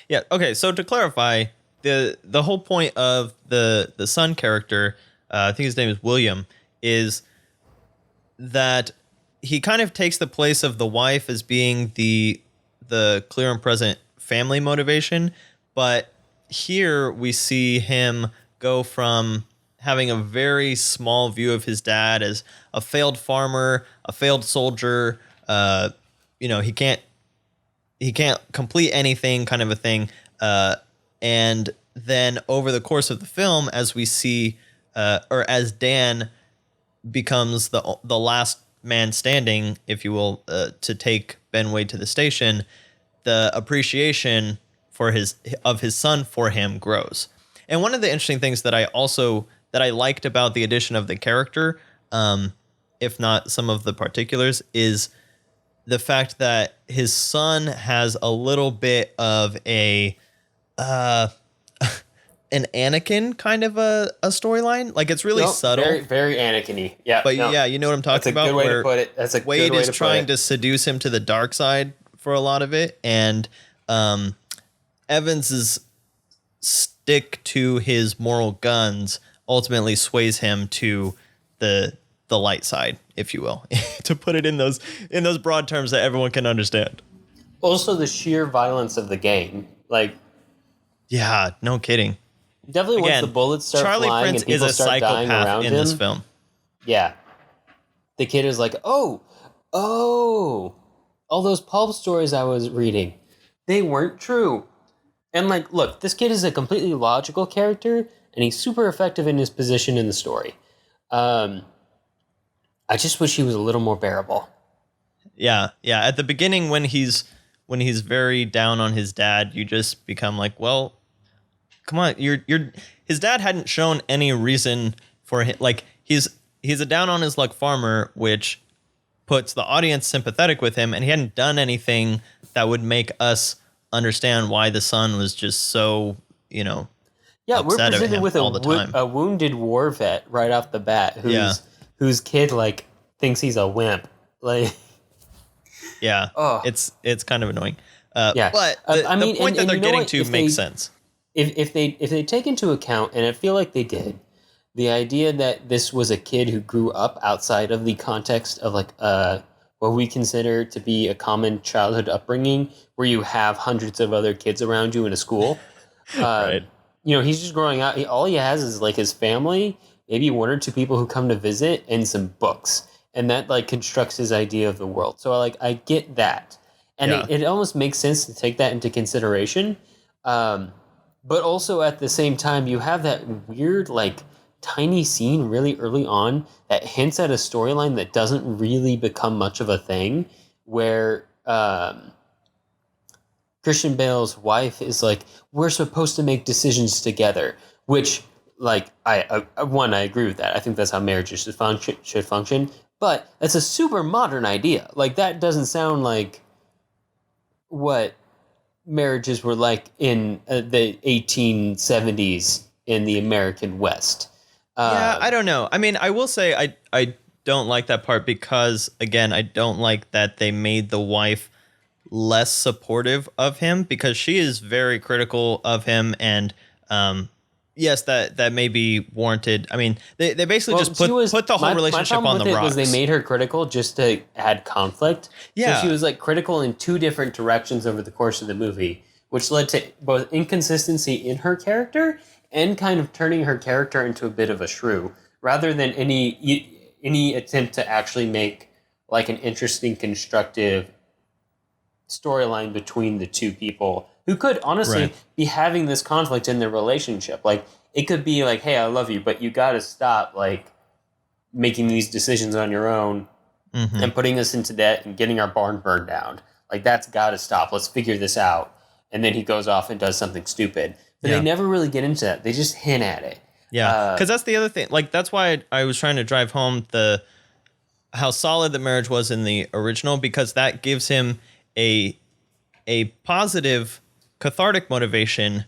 Yeah, okay, so to clarify, the whole point of the son character, I think his name is William, is that he kind of takes the place of the wife as being the clear and present family motivation, but here we see him go from having a very small view of his dad as a failed farmer, a failed soldier, he can't complete anything kind of a thing, and then over the course of the film, as we see, or as Dan becomes the last man standing, if you will, to take Ben Wade to the station, the appreciation of his son for him grows. And one of the interesting things that I liked about the addition of the character, if not some of the particulars, is the fact that his son has a little bit of an Anakin kind of a storyline. It's really subtle. Very, very Anakin-y. Yeah. But you know what I'm talking about? That's a good way to put it. That's a Wade good way is to trying to seduce him to the dark side for a lot of it, and Evans's stick to his moral guns ultimately sways him to the light side, if you will, to put it in those broad terms that everyone can understand. Also, the sheer violence of the game, yeah, no kidding. Definitely, once the bullets start Charlie flying Prince and people is a start dying psychopath around in him, this film. Yeah, the kid is like, oh, all those pulp stories I was reading, they weren't true. And look, this kid is a completely logical character, and he's super effective in his position in the story. I just wish he was a little more bearable. Yeah. At the beginning, when he's very down on his dad, you just become like, well, come on, his dad hadn't shown any reason for him. He's a down on his luck farmer, which puts the audience sympathetic with him, and he hadn't done anything that would make us understand why the son was just so, we're upset at presented him with all the time. a wounded war vet right off the bat, whose kid thinks he's a wimp. Yeah, it's kind of annoying. But the point that they're getting to makes sense. If they take into account, and I feel like they did, the idea that this was a kid who grew up outside of the context of what we consider to be a common childhood upbringing, where you have hundreds of other kids around you in a school. Right. He's just growing up. All he has is his family, maybe one or two people who come to visit, and some books. and that like constructs his idea of the world. So I get that, and it almost makes sense to take that into consideration. But also at the same time, you have that weird like tiny scene really early on that hints at a storyline that doesn't really become much of a thing, where Christian Bale's wife is like, we're supposed to make decisions together, which like I agree with that. I think that's how marriages should function. But that's a super modern idea. Like that doesn't sound like what marriages were like in the 1870s in the American West. Yeah, I don't know. I mean, I will say I don't like that part because, again, I don't like that they made the wife less supportive of him because she is very critical of him. And yes, that may be warranted. I mean, they basically just put the whole relationship on the rocks. They made her critical just to add conflict. Yeah. So she was like critical in two different directions over the course of the movie, which led to both inconsistency in her character and kind of turning her character into a bit of a shrew, rather than any attempt to actually make like an interesting, constructive storyline between the two people who could honestly be having this conflict in their relationship. Like it could be like, hey, I love you, but you got to stop like making these decisions on your own and putting us into debt and getting our barn burned down. Like that's got to stop. Let's figure this out. And then he goes off and does something stupid. But they never really get into that. They just hint at it. Yeah, because that's the other thing. Like that's why I was trying to drive home how solid the marriage was in the original, because that gives him a positive cathartic motivation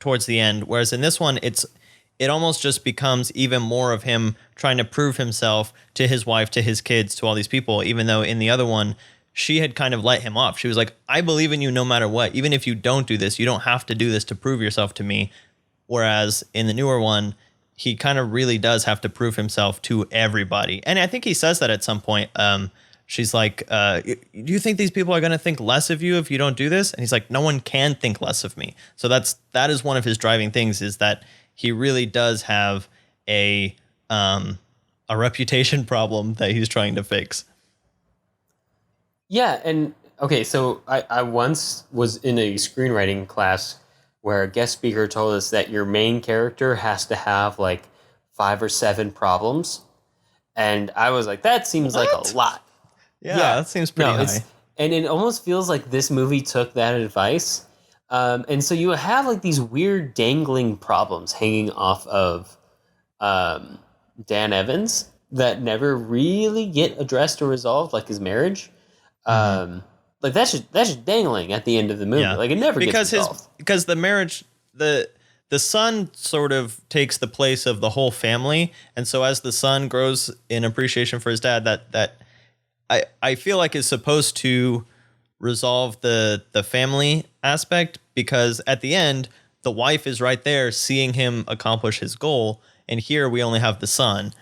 towards the end. Whereas in this one, it almost just becomes even more of him trying to prove himself to his wife, to his kids, to all these people, even though in the other one, she had kind of let him off. She was like, I believe in you no matter what. Even if you don't do this, you don't have to do this to prove yourself to me. Whereas in the newer one, he kind of really does have to prove himself to everybody. And I think he says that at some point. She's like, do you think these people are going to think less of you if you don't do this? And he's like, no one can think less of me. So that is one of his driving things, is that he really does have a reputation problem that he's trying to fix. Yeah, and okay, so I once was in a screenwriting class where a guest speaker told us that your main character has to have like 5 or 7 problems. And I was like, that seems like a lot. Yeah, that seems pretty high. And it almost feels like this movie took that advice. And so you have like these weird dangling problems hanging off of Dan Evans that never really get addressed or resolved, like his marriage. Like that's just dangling at the end of the movie. Like it never gets resolved. Because the marriage, the son sort of takes the place of the whole family, and so as the son grows in appreciation for his dad, that I feel like is supposed to resolve the family aspect, because at the end the wife is right there seeing him accomplish his goal, and here we only have the son,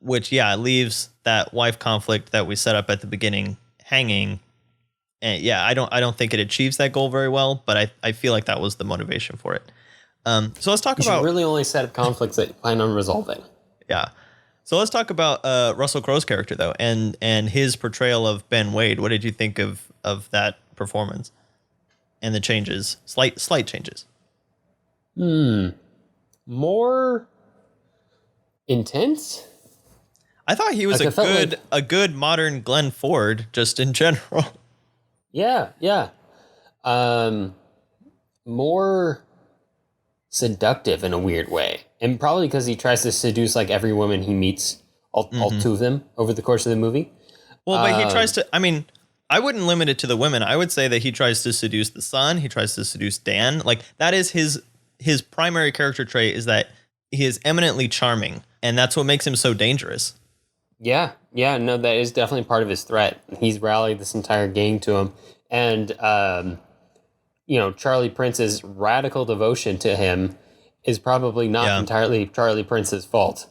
which leaves that wife conflict that we set up at the beginning hanging. And I don't think it achieves that goal very well, but I feel like that was the motivation for it. So let's talk about... You should really only set up conflicts that you plan on resolving. Yeah. So let's talk about Russell Crowe's character, though, and his portrayal of Ben Wade. What did you think of that performance and the changes? Slight changes. More intense? I thought he was a good modern Glenn Ford, just in general. Yeah. More seductive in a weird way. And probably because he tries to seduce like every woman he meets, all 2 of them over the course of the movie. Well, but he tries to, I mean, I wouldn't limit it to the women. I would say that he tries to seduce the son. He tries to seduce Dan. Like that is his primary character trait, is that he is eminently charming. And that's what makes him so dangerous. Yeah, no, that is definitely part of his threat. He's rallied this entire gang to him. And, Charlie Prince's radical devotion to him is probably not entirely Charlie Prince's fault.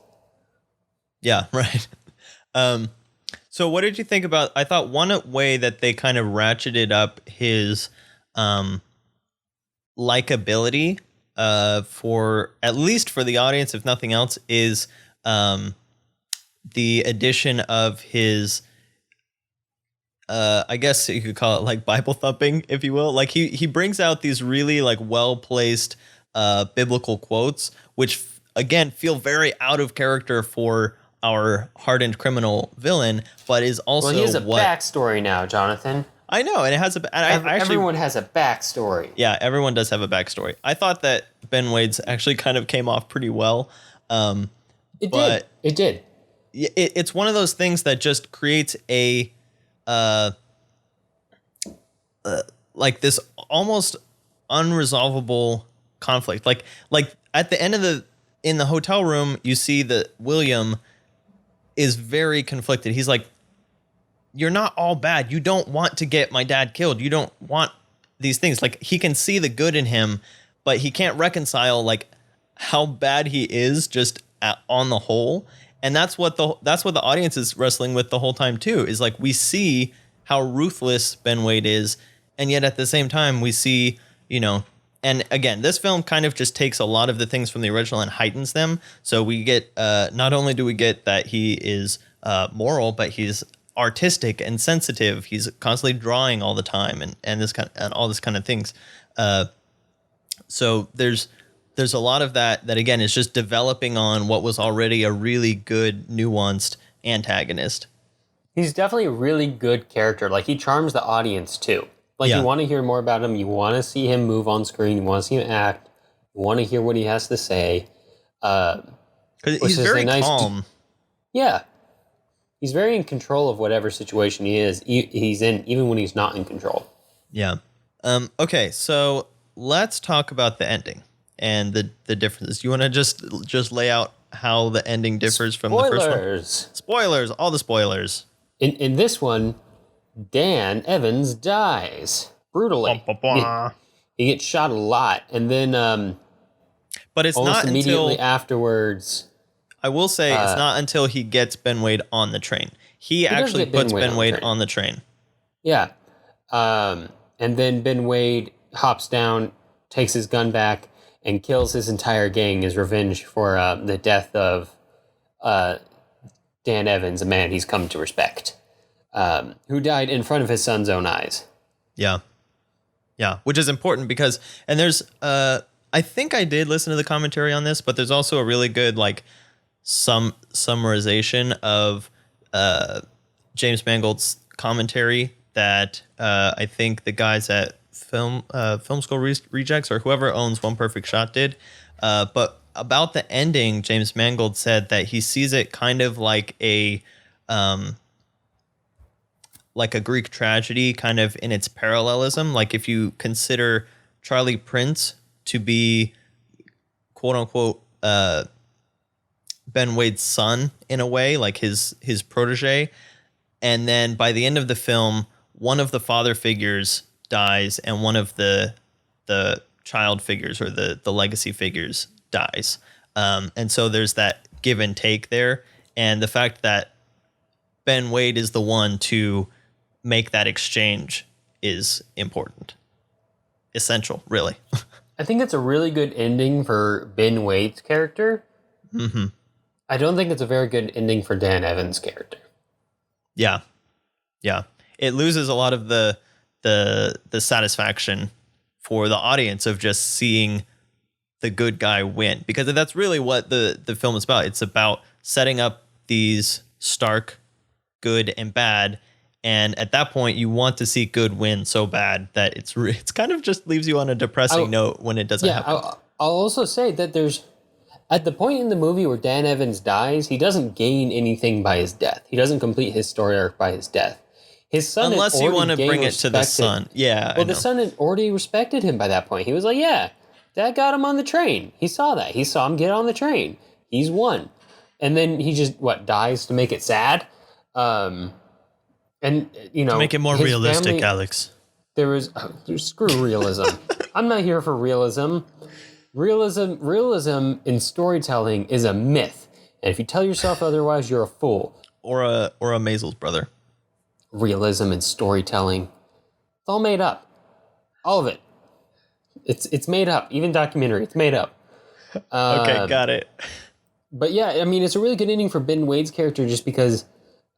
Yeah, right. So what did you think about, I thought one way that they kind of ratcheted up his likability for, at least for the audience, if nothing else, is the addition of his, I guess you could call it like Bible thumping, if you will. Like he brings out these really like well placed biblical quotes, which again feel very out of character for our hardened criminal villain, but is also he has a backstory now, Jonathan. I know, and it has a. Everyone has a backstory. Yeah, everyone does have a backstory. I thought that Ben Wade's actually kind of came off pretty well. It did. It's one of those things that just creates a, like this almost unresolvable conflict. Like at the end of in the hotel room, you see that William is very conflicted. He's like, you're not all bad. You don't want to get my dad killed. You don't want these things. Like he can see the good in him, but he can't reconcile like how bad he is just on the whole. And that's what the audience is wrestling with the whole time too, is like we see how ruthless Ben Wade is. And yet at the same time, we see, and again, this film kind of just takes a lot of the things from the original and heightens them. So we get, not only do we get that he is moral, but he's artistic and sensitive. He's constantly drawing all the time and this kind and all this kind of things. So there's a lot of that again is just developing on what was already a really good nuanced antagonist. He's definitely a really good character. Like he charms the audience too. Like you want to hear more about him. You want to see him move on screen. You want to see him act. You want to hear what he has to say. Because he's very calm. Yeah. He's very in control of whatever situation he's in, even when he's not in control. Yeah. Okay, so let's talk about the ending and the differences. You want to just lay out how the ending differs from the first one? Spoilers, all the spoilers. In this one, Dan Evans dies brutally. He gets shot a lot, and then but it's almost not immediately afterwards. I will say it's not until he gets Ben Wade on the train. He actually puts Ben Wade on the train. Yeah. And then Ben Wade hops down, takes his gun back, and kills his entire gang as revenge for the death of Dan Evans, a man he's come to respect, who died in front of his son's own eyes. Yeah. Yeah, which is important because, and there's, I think I did listen to the commentary on this, but there's also a really good, like, some summarization of James Mangold's commentary that I think the guys at Film School Rejects or whoever owns One Perfect Shot did. But about the ending, James Mangold said that he sees it kind of like a Greek tragedy, kind of in its parallelism. Like if you consider Charlie Prince to be quote unquote Ben Wade's son in a way, like his protege. And then by the end of the film, one of the father figures dies and one of the child figures or the legacy figures dies. And so there's that give and take there. And the fact that Ben Wade is the one to make that exchange is important. Essential, really. I think it's a really good ending for Ben Wade's character. Mm-hmm. I don't think it's a very good ending for Dan Evans' character. Yeah. Yeah. It loses a lot of the satisfaction for the audience of just seeing the good guy win, because that's really what the film is about. It's about setting up these stark good and bad, and at that point you want to see good win so bad that it's kind of just leaves you on a depressing note when it doesn't happen. I'll also say that there's, at the point in the movie where Dan Evans dies, he doesn't gain anything by his death. He doesn't complete his story arc by his death. His son, unless you want to bring it to the son. Yeah. Well, the son had already respected him by that point. He was like, yeah, Dad got him on the train. He saw that. He saw him get on the train. He's won. And then he just, dies to make it sad? And, to make it more realistic, family, Alex. There was, screw realism. I'm not here for realism. Realism in storytelling is a myth, and if you tell yourself otherwise, you're a fool. Or a Maisel's brother. Realism in storytelling, it's all made up, all of it. It's made up. Even documentary, it's made up. Okay, got it. But yeah, I mean, it's a really good ending for Ben Wade's character just because,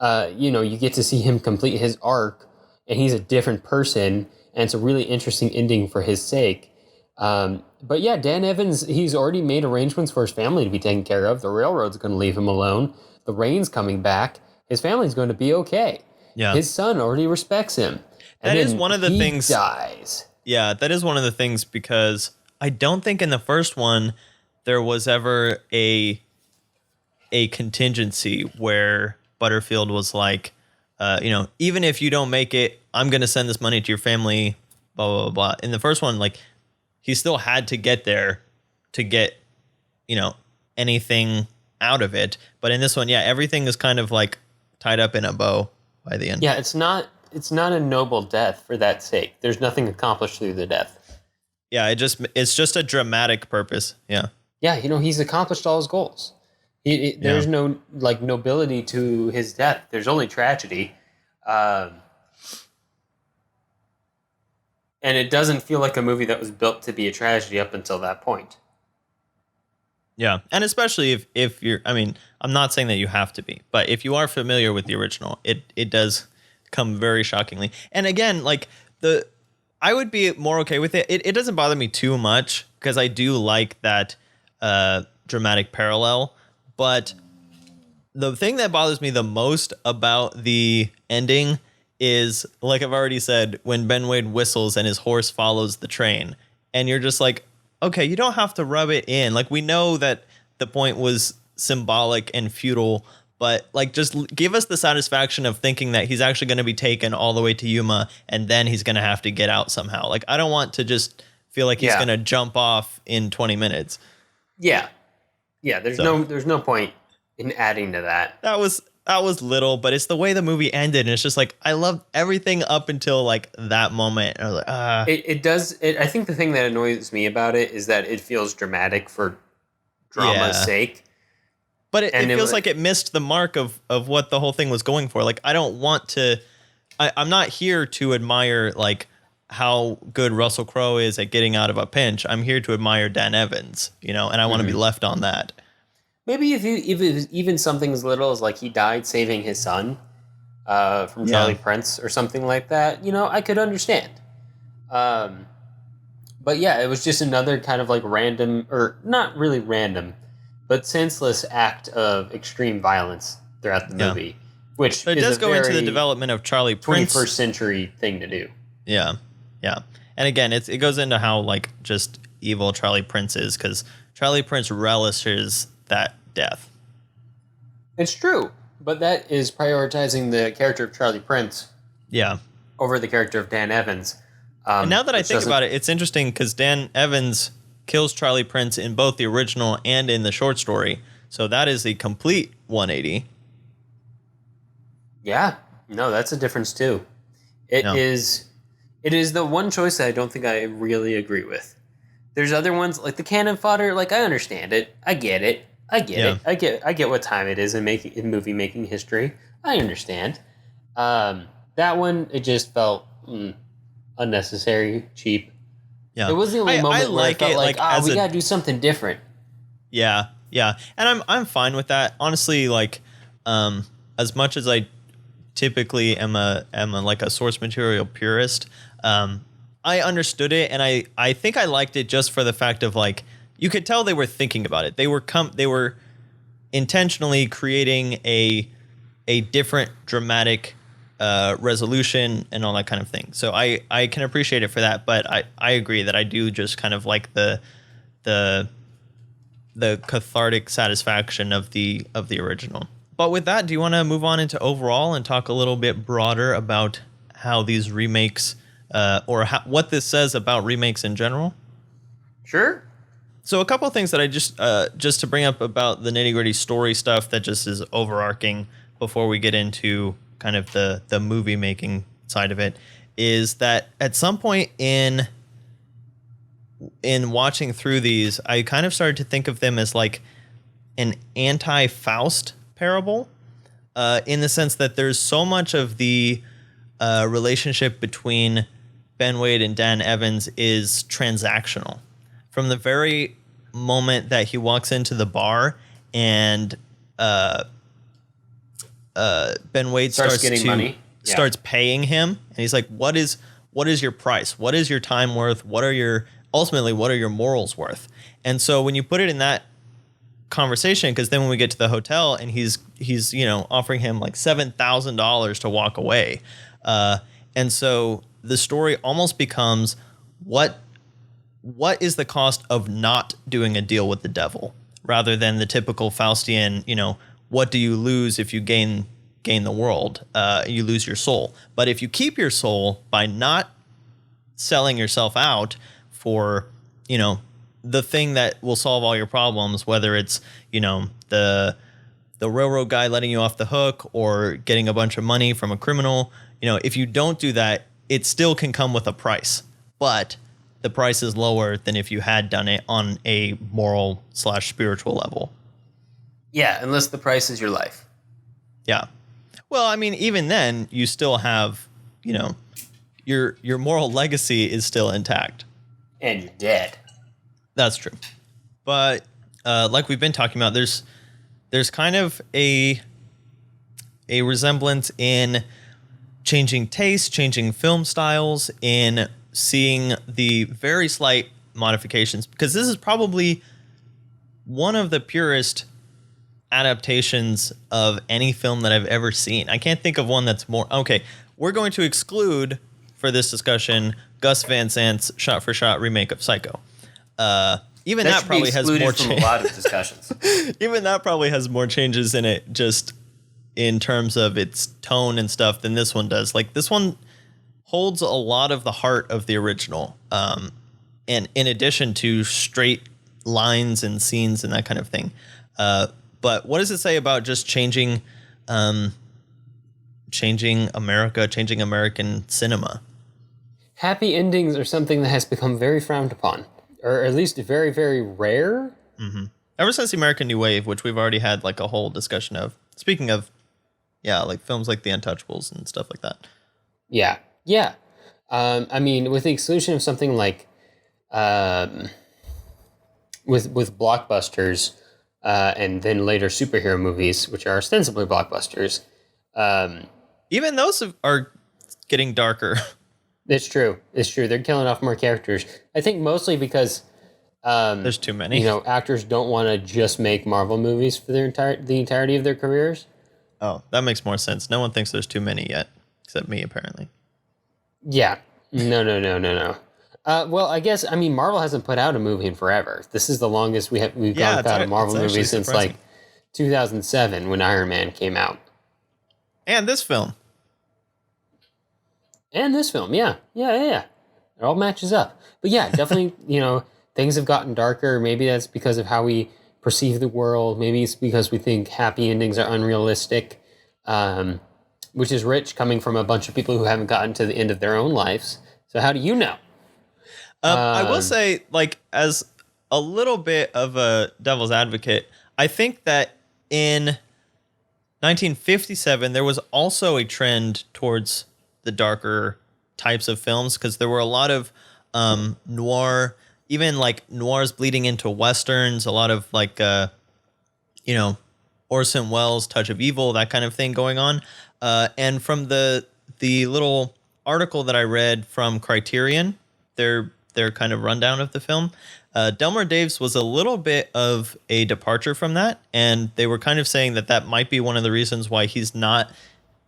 you get to see him complete his arc, and he's a different person, and it's a really interesting ending for his sake. But yeah, Dan Evans, he's already made arrangements for his family to be taken care of. The railroad's going to leave him alone. The rain's coming back. His family's going to be okay. Yeah. His son already respects him. That is one of the things. Dies. Yeah, that is one of the things because I don't think in the first one there was ever a contingency where Butterfield was like, even if you don't make it, I'm going to send this money to your family, blah, blah, blah, blah. In the first one, like, he still had to get there to get, anything out of it. But in this one, yeah, everything is kind of like tied up in a bow by the end. Yeah, it's not a noble death for that sake. There's nothing accomplished through the death. Yeah, it's just a dramatic purpose. Yeah. Yeah, he's accomplished all his goals. There's no nobility to his death. There's only tragedy. And it doesn't feel like a movie that was built to be a tragedy up until that point. Yeah, and especially if you're, I'm not saying that you have to be, but if you are familiar with the original, it does come very shockingly. And again, like I would be more okay with it. It doesn't bother me too much because I do like that dramatic parallel. But the thing that bothers me the most about the ending is, like I've already said, when Ben Wade whistles and his horse follows the train, and you're just like, okay, you don't have to rub it in. Like, we know that the point was symbolic and futile, but like, just give us the satisfaction of thinking that he's actually going to be taken all the way to Yuma, and then he's going to have to get out somehow. Like, I don't want to just feel like he's going to jump off in 20 minutes. Yeah. Yeah, there's no point in adding to that. That was little, but it's the way the movie ended, and it's just like, I loved everything up until like that moment. I was like, It does. I think the thing that annoys me about it is that it feels dramatic for drama's sake. But it feels like it missed the mark of what the whole thing was going for. Like, I don't want to. I'm not here to admire like how good Russell Crowe is at getting out of a pinch. I'm here to admire Dan Evans, and I want to be left on that. Maybe if even something as little as like he died saving his son from Charlie Prince or something like that, I could understand. But yeah, it was just another kind of like random, or not really random, but senseless act of extreme violence throughout the movie, which it does go into the development of Charlie Prince. 21st century thing to do. Yeah. Yeah. And again, it goes into how like just evil Charlie Prince is, because Charlie Prince relishes that death. It's true, but that is prioritizing the character of Charlie Prince over the character of Dan Evans. And now that I think about it, it's interesting because Dan Evans kills Charlie Prince in both the original and in the short story. So that is a complete 180. Yeah. No, that's a difference too. It is the one choice that I don't think I really agree with. There's other ones like the cannon fodder. Like, I understand it. I get it. I get what time it is in movie making history. I understand. That one, it just felt unnecessary, cheap. Yeah, it was the only moment where I felt like we gotta do something different. Yeah, yeah, and I'm fine with that. Honestly, like, as much as I typically am like a source material purist, I understood it, and I think I liked it just for the fact of like, you could tell they were thinking about it. They were intentionally creating a different dramatic resolution and all that kind of thing. So I can appreciate it for that, but I agree that I do just kind of like the cathartic satisfaction of the original. But with that, do you want to move on into overall and talk a little bit broader about how these remakes what this says about remakes in general? Sure. So a couple of things that I just to bring up about the nitty-gritty story stuff that just is overarching before we get into kind of the movie making side of it, is that at some point in watching through these, I kind of started to think of them as like an anti-Faust parable, in the sense that there's so much of the relationship between Ben Wade and Dan Evans is transactional. From the very moment that he walks into the bar and Ben Wade starts getting money. Yeah. Starts paying him, and he's like, what is your price? What is your time worth? What are your morals worth? And so when you put it in that conversation, because then when we get to the hotel and he's offering him like $7,000 to walk away, and so the story almost becomes what is the cost of not doing a deal with the devil, rather than the typical Faustian, what do you lose if you gain the world? You lose your soul. But if you keep your soul by not selling yourself out for, the thing that will solve all your problems, whether it's, the railroad guy letting you off the hook or getting a bunch of money from a criminal, if you don't do that, it still can come with a price. But the price is lower than if you had done it on a moral/spiritual level. Yeah, unless the price is your life. Yeah. Well, I mean, even then, you still have, your moral legacy is still intact. And you're dead. That's true. But like we've been talking about, there's kind of a resemblance in changing tastes, changing film styles, in seeing the very slight modifications, because this is probably one of the purest adaptations of any film that I've ever seen. I can't think of one that's more... Okay, we're going to exclude, for this discussion, Gus Van Sant's shot-for-shot remake of Psycho. Even that probably has more from a lot of discussions. Even that probably has more changes in it, just in terms of its tone and stuff, than this one does. Like, this one holds a lot of the heart of the original, and in addition to straight lines and scenes and that kind of thing. But what does it say about just changing America, changing American cinema? Happy endings are something that has become very frowned upon, or at least very, very rare. Mm-hmm. Ever since the American New Wave, which we've already had like a whole discussion of. Speaking of, like films like The Untouchables and stuff like that. Yeah. Yeah. I mean, with the exclusion of something like with blockbusters, and then later superhero movies, which are ostensibly blockbusters. Even those are getting darker. It's true. They're killing off more characters. I think mostly because there's too many. Actors don't want to just make Marvel movies for the entirety of their careers. Oh, that makes more sense. No one thinks there's too many yet, except me, apparently. Yeah. No. Well, I guess, Marvel hasn't put out a movie in forever. This is the longest we've gone without a Marvel movie since surprising. 2007 when Iron Man came out. And this film. Yeah. It all matches up. But yeah, definitely, things have gotten darker. Maybe that's because of how we perceive the world. Maybe it's because we think happy endings are unrealistic, which is rich coming from a bunch of people who haven't gotten to the end of their own lives. So how do you know? I will say, like, as a little bit of a devil's advocate, I think that in 1957, there was also a trend towards the darker types of films, because there were a lot of noir, even like noirs bleeding into westerns, a lot of like, Orson Welles' Touch of Evil, that kind of thing going on. And from the little article that I read from Criterion, their kind of rundown of the film, Delmar Daves was a little bit of a departure from that, and they were kind of saying that might be one of the reasons why he's not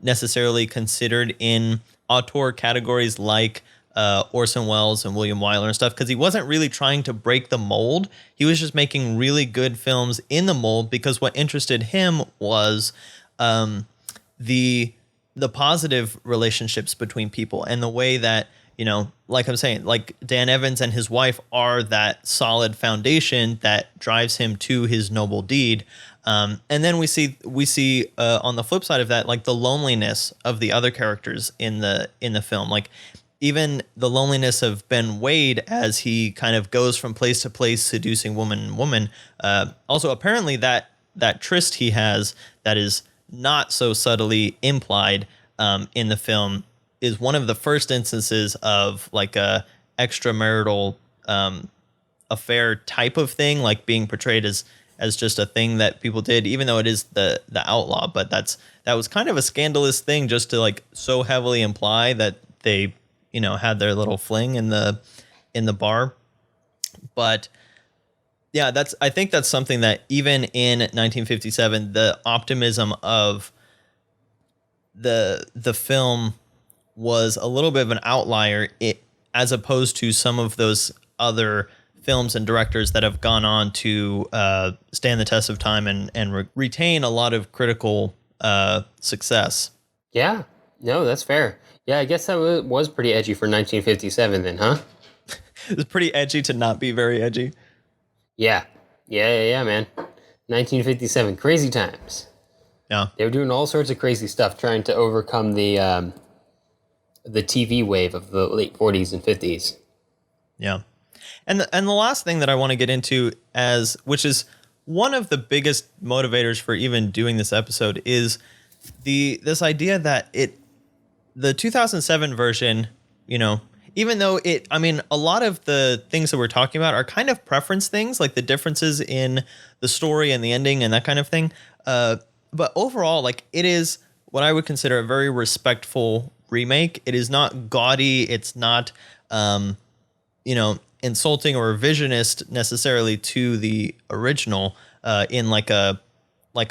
necessarily considered in auteur categories like Orson Welles and William Wyler and stuff, because he wasn't really trying to break the mold. He was just making really good films in the mold, because what interested him was the positive relationships between people, and the way that, like I'm saying, like Dan Evans and his wife are that solid foundation that drives him to his noble deed. And then we see on the flip side of that, like the loneliness of the other characters in the film, like even the loneliness of Ben Wade as he kind of goes from place to place seducing woman and woman. Also, apparently that tryst he has that is not so subtly implied in the film is one of the first instances of like a extramarital affair type of thing, like being portrayed as as just a thing that people did, even though it is the outlaw. But that was kind of a scandalous thing, just to like so heavily imply that they, had their little fling in the bar. But yeah, I think that's something that even in 1957, the optimism of the film was a little bit of an outlier, as opposed to some of those other films and directors that have gone on to stand the test of time and retain a lot of critical success. Yeah, no, that's fair. Yeah, I guess that was pretty edgy for 1957 then, huh? It was pretty edgy to not be very edgy. Yeah, man. 1957, crazy times. Yeah, they were doing all sorts of crazy stuff, trying to overcome the TV wave of the late 40s and 50s. Yeah, and the last thing that I want to get into, which is one of the biggest motivators for even doing this episode, is this idea that the 2007 version, even though a lot of the things that we're talking about are kind of preference things, like the differences in the story and the ending and that kind of thing. But overall, like, it is what I would consider a very respectful remake. It is not gaudy. It's not, insulting or revisionist necessarily to the original in like a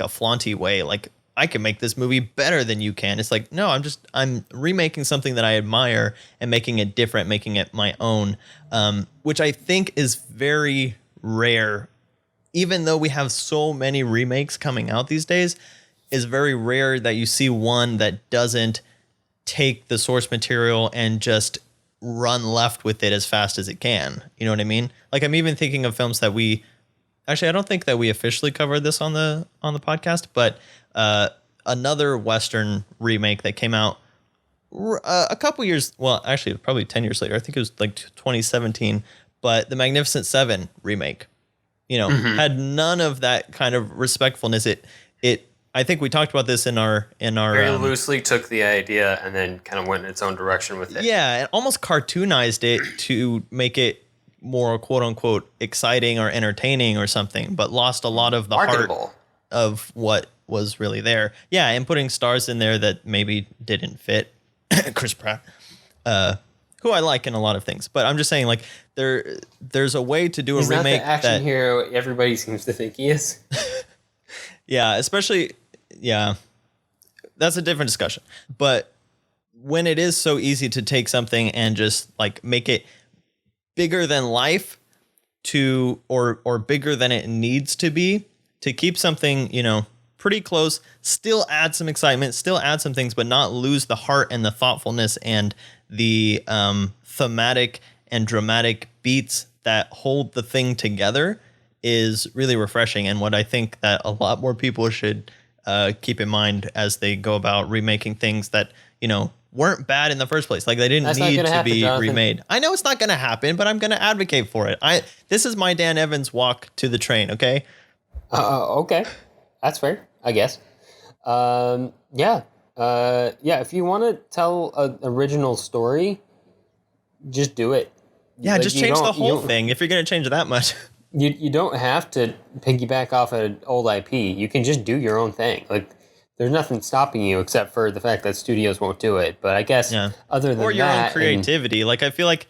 flaunty way. Like, I can make this movie better than you can. It's like, no, I'm remaking something that I admire and making it different, making it my own, which I think is very rare. Even though we have so many remakes coming out these days, is very rare that you see one that doesn't take the source material and just run left with it as fast as it can. You know what I mean? Like, I'm even thinking of films that I don't think that we officially covered this on the podcast, but another Western remake that came out a couple years, well, actually probably 10 years later. I think it was like 2017, but the Magnificent Seven remake, had none of that kind of respectfulness. I think we talked about this in our very loosely took the idea and then kind of went in its own direction with it. Yeah, and almost cartoonized it to make it more quote unquote exciting or entertaining or something, but lost a lot of the heart of what was really there. Yeah, and putting stars in there that maybe didn't fit. Chris Pratt, who I like in a lot of things, but I'm just saying, like, there's a way to do He's a remake not the action hero everybody seems to think he is. Yeah, especially, yeah, that's a different discussion. But when it is so easy to take something and just like make it bigger than life or bigger than it needs to be, to keep something, pretty close, still add some excitement, still add some things, but not lose the heart and the thoughtfulness and the thematic and dramatic beats that hold the thing together, is really refreshing, and what I think that a lot more people should keep in mind as they go about remaking things that, weren't bad in the first place. Like, they didn't need to be remade. I know it's not going to happen, but I'm going to advocate for it. This is my Dan Evans walk to the train, okay? Okay. That's fair, I guess. Yeah, if you want to tell an original story, just do it. Yeah, just change the whole thing if you're going to change it that much. You don't have to piggyback off an old IP. You can just do your own thing. Like, there's nothing stopping you except for the fact that studios won't do it. But I guess other than that, or your own creativity. Like, I feel like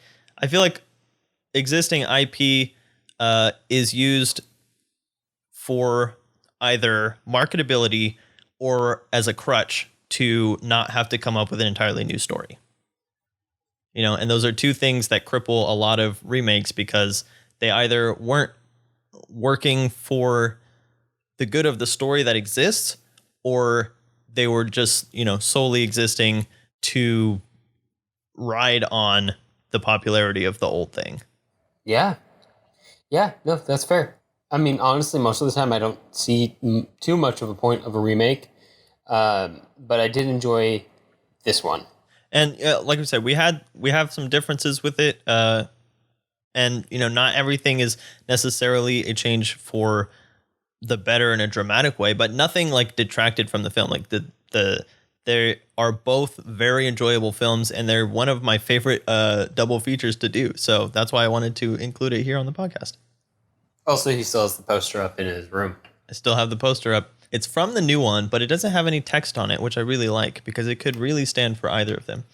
existing IP is used for either marketability or as a crutch to not have to come up with an entirely new story. And those are two things that cripple a lot of remakes, because they either weren't working for the good of the story that exists, or they were just, solely existing to ride on the popularity of the old thing. Yeah. Yeah, no, that's fair. I mean, honestly, most of the time I don't see too much of a point of a remake, but I did enjoy this one. And like we said, we have some differences with it. And, not everything is necessarily a change for the better in a dramatic way, but nothing like detracted from the film. Like they are both very enjoyable films, and they're one of my favorite double features to do. So that's why I wanted to include it here on the podcast. Also, he still has the poster up in his room. I still have the poster up. It's from the new one, but it doesn't have any text on it, which I really like because it could really stand for either of them.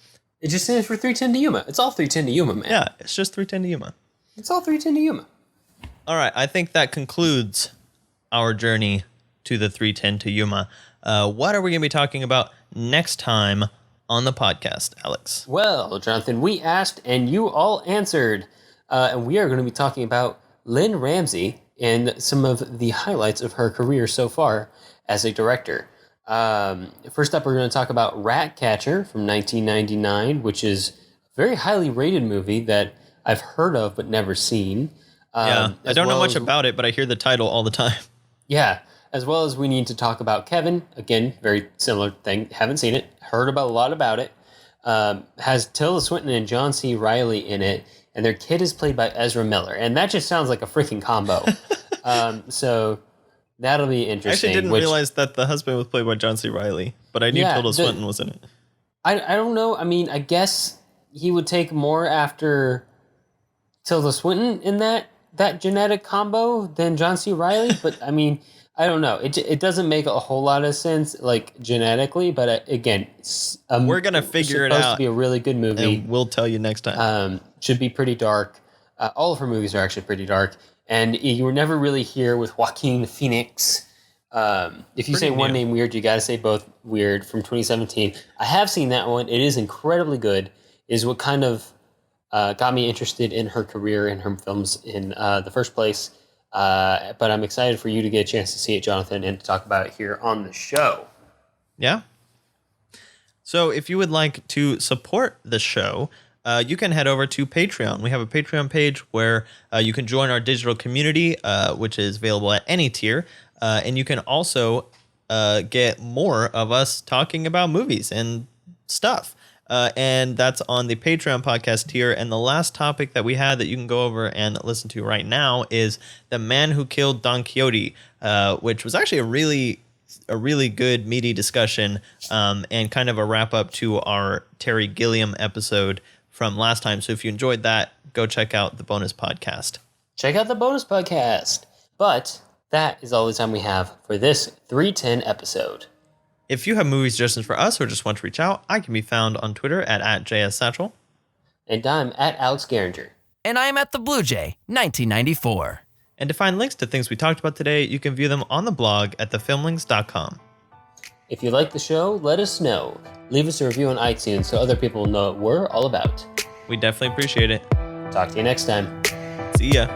It just stands for 310 to Yuma. It's all 310 to Yuma, man. Yeah, it's just 310 to Yuma. It's all 310 to Yuma. All right, I think that concludes our journey to the 310 to Yuma. What are we going to be talking about next time on the podcast, Alex? Well, Jonathan, we asked and you all answered. And we are going to be talking about Lynn Ramsey and some of the highlights of her career so far as a director. First up, we're going to talk about Ratcatcher from 1999, which is a very highly rated movie that I've heard of but never seen. I don't know much about it, but I hear the title all the time. Yeah, as well as we need to talk about Kevin. Again, very similar thing. Haven't seen it. Heard about a lot about it. Has Tilda Swinton and John C. Reilly in it, and their kid is played by Ezra Miller. And that just sounds like a freaking combo. So that'll be interesting. I actually didn't realize that the husband was played by John C. Reilly, but I knew Tilda Swinton was in it. I don't know. I mean, I guess he would take more after Tilda Swinton in that genetic combo than John C. Reilly. But I mean, I don't know. It doesn't make a whole lot of sense, like genetically. But again, we're gonna figure it out. It's supposed to be a really good movie. And we'll tell you next time. Should be pretty dark. All of her movies are actually pretty dark. And you were never really here with Joaquin Phoenix. If you say one name weird, you got to say both weird from 2017. I have seen that one. It is incredibly good. It is what kind of got me interested in her career and her films in the first place. But I'm excited for you to get a chance to see it, Jonathan, and to talk about it here on the show. Yeah. So if you would like to support the show, you can head over to Patreon. We have a Patreon page where you can join our digital community, which is available at any tier. And you can also get more of us talking about movies and stuff. And that's on the Patreon podcast tier. And the last topic that we had that you can go over and listen to right now is The Man Who Killed Don Quixote, which was actually a really good, meaty discussion and kind of a wrap up to our Terry Gilliam episode from last time. So if you enjoyed that, go check out the bonus podcast. Check out the bonus podcast. But that is all the time we have for this 310 episode. If you have movie suggestions for us or just want to reach out, I can be found on Twitter at JSSatchel. And I'm at Alex Garinger. And I'm at the Blue Jay, 1994. And to find links to things we talked about today, you can view them on the blog at thefilmlings.com. If you like the show, let us know. Leave us a review on iTunes so other people know what we're all about. We definitely appreciate it. Talk to you next time. See ya.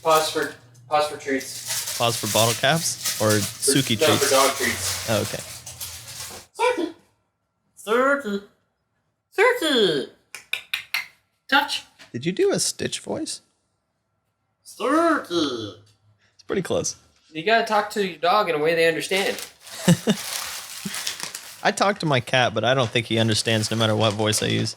Pause for treats. Pause for bottle caps or Suki treats? No, for dog treats. Oh, okay. Surky. Touch. Did you do a Stitch voice? Surky. It's pretty close. You gotta talk to your dog in a way they understand. I talk to my cat, but I don't think he understands no matter what voice I use.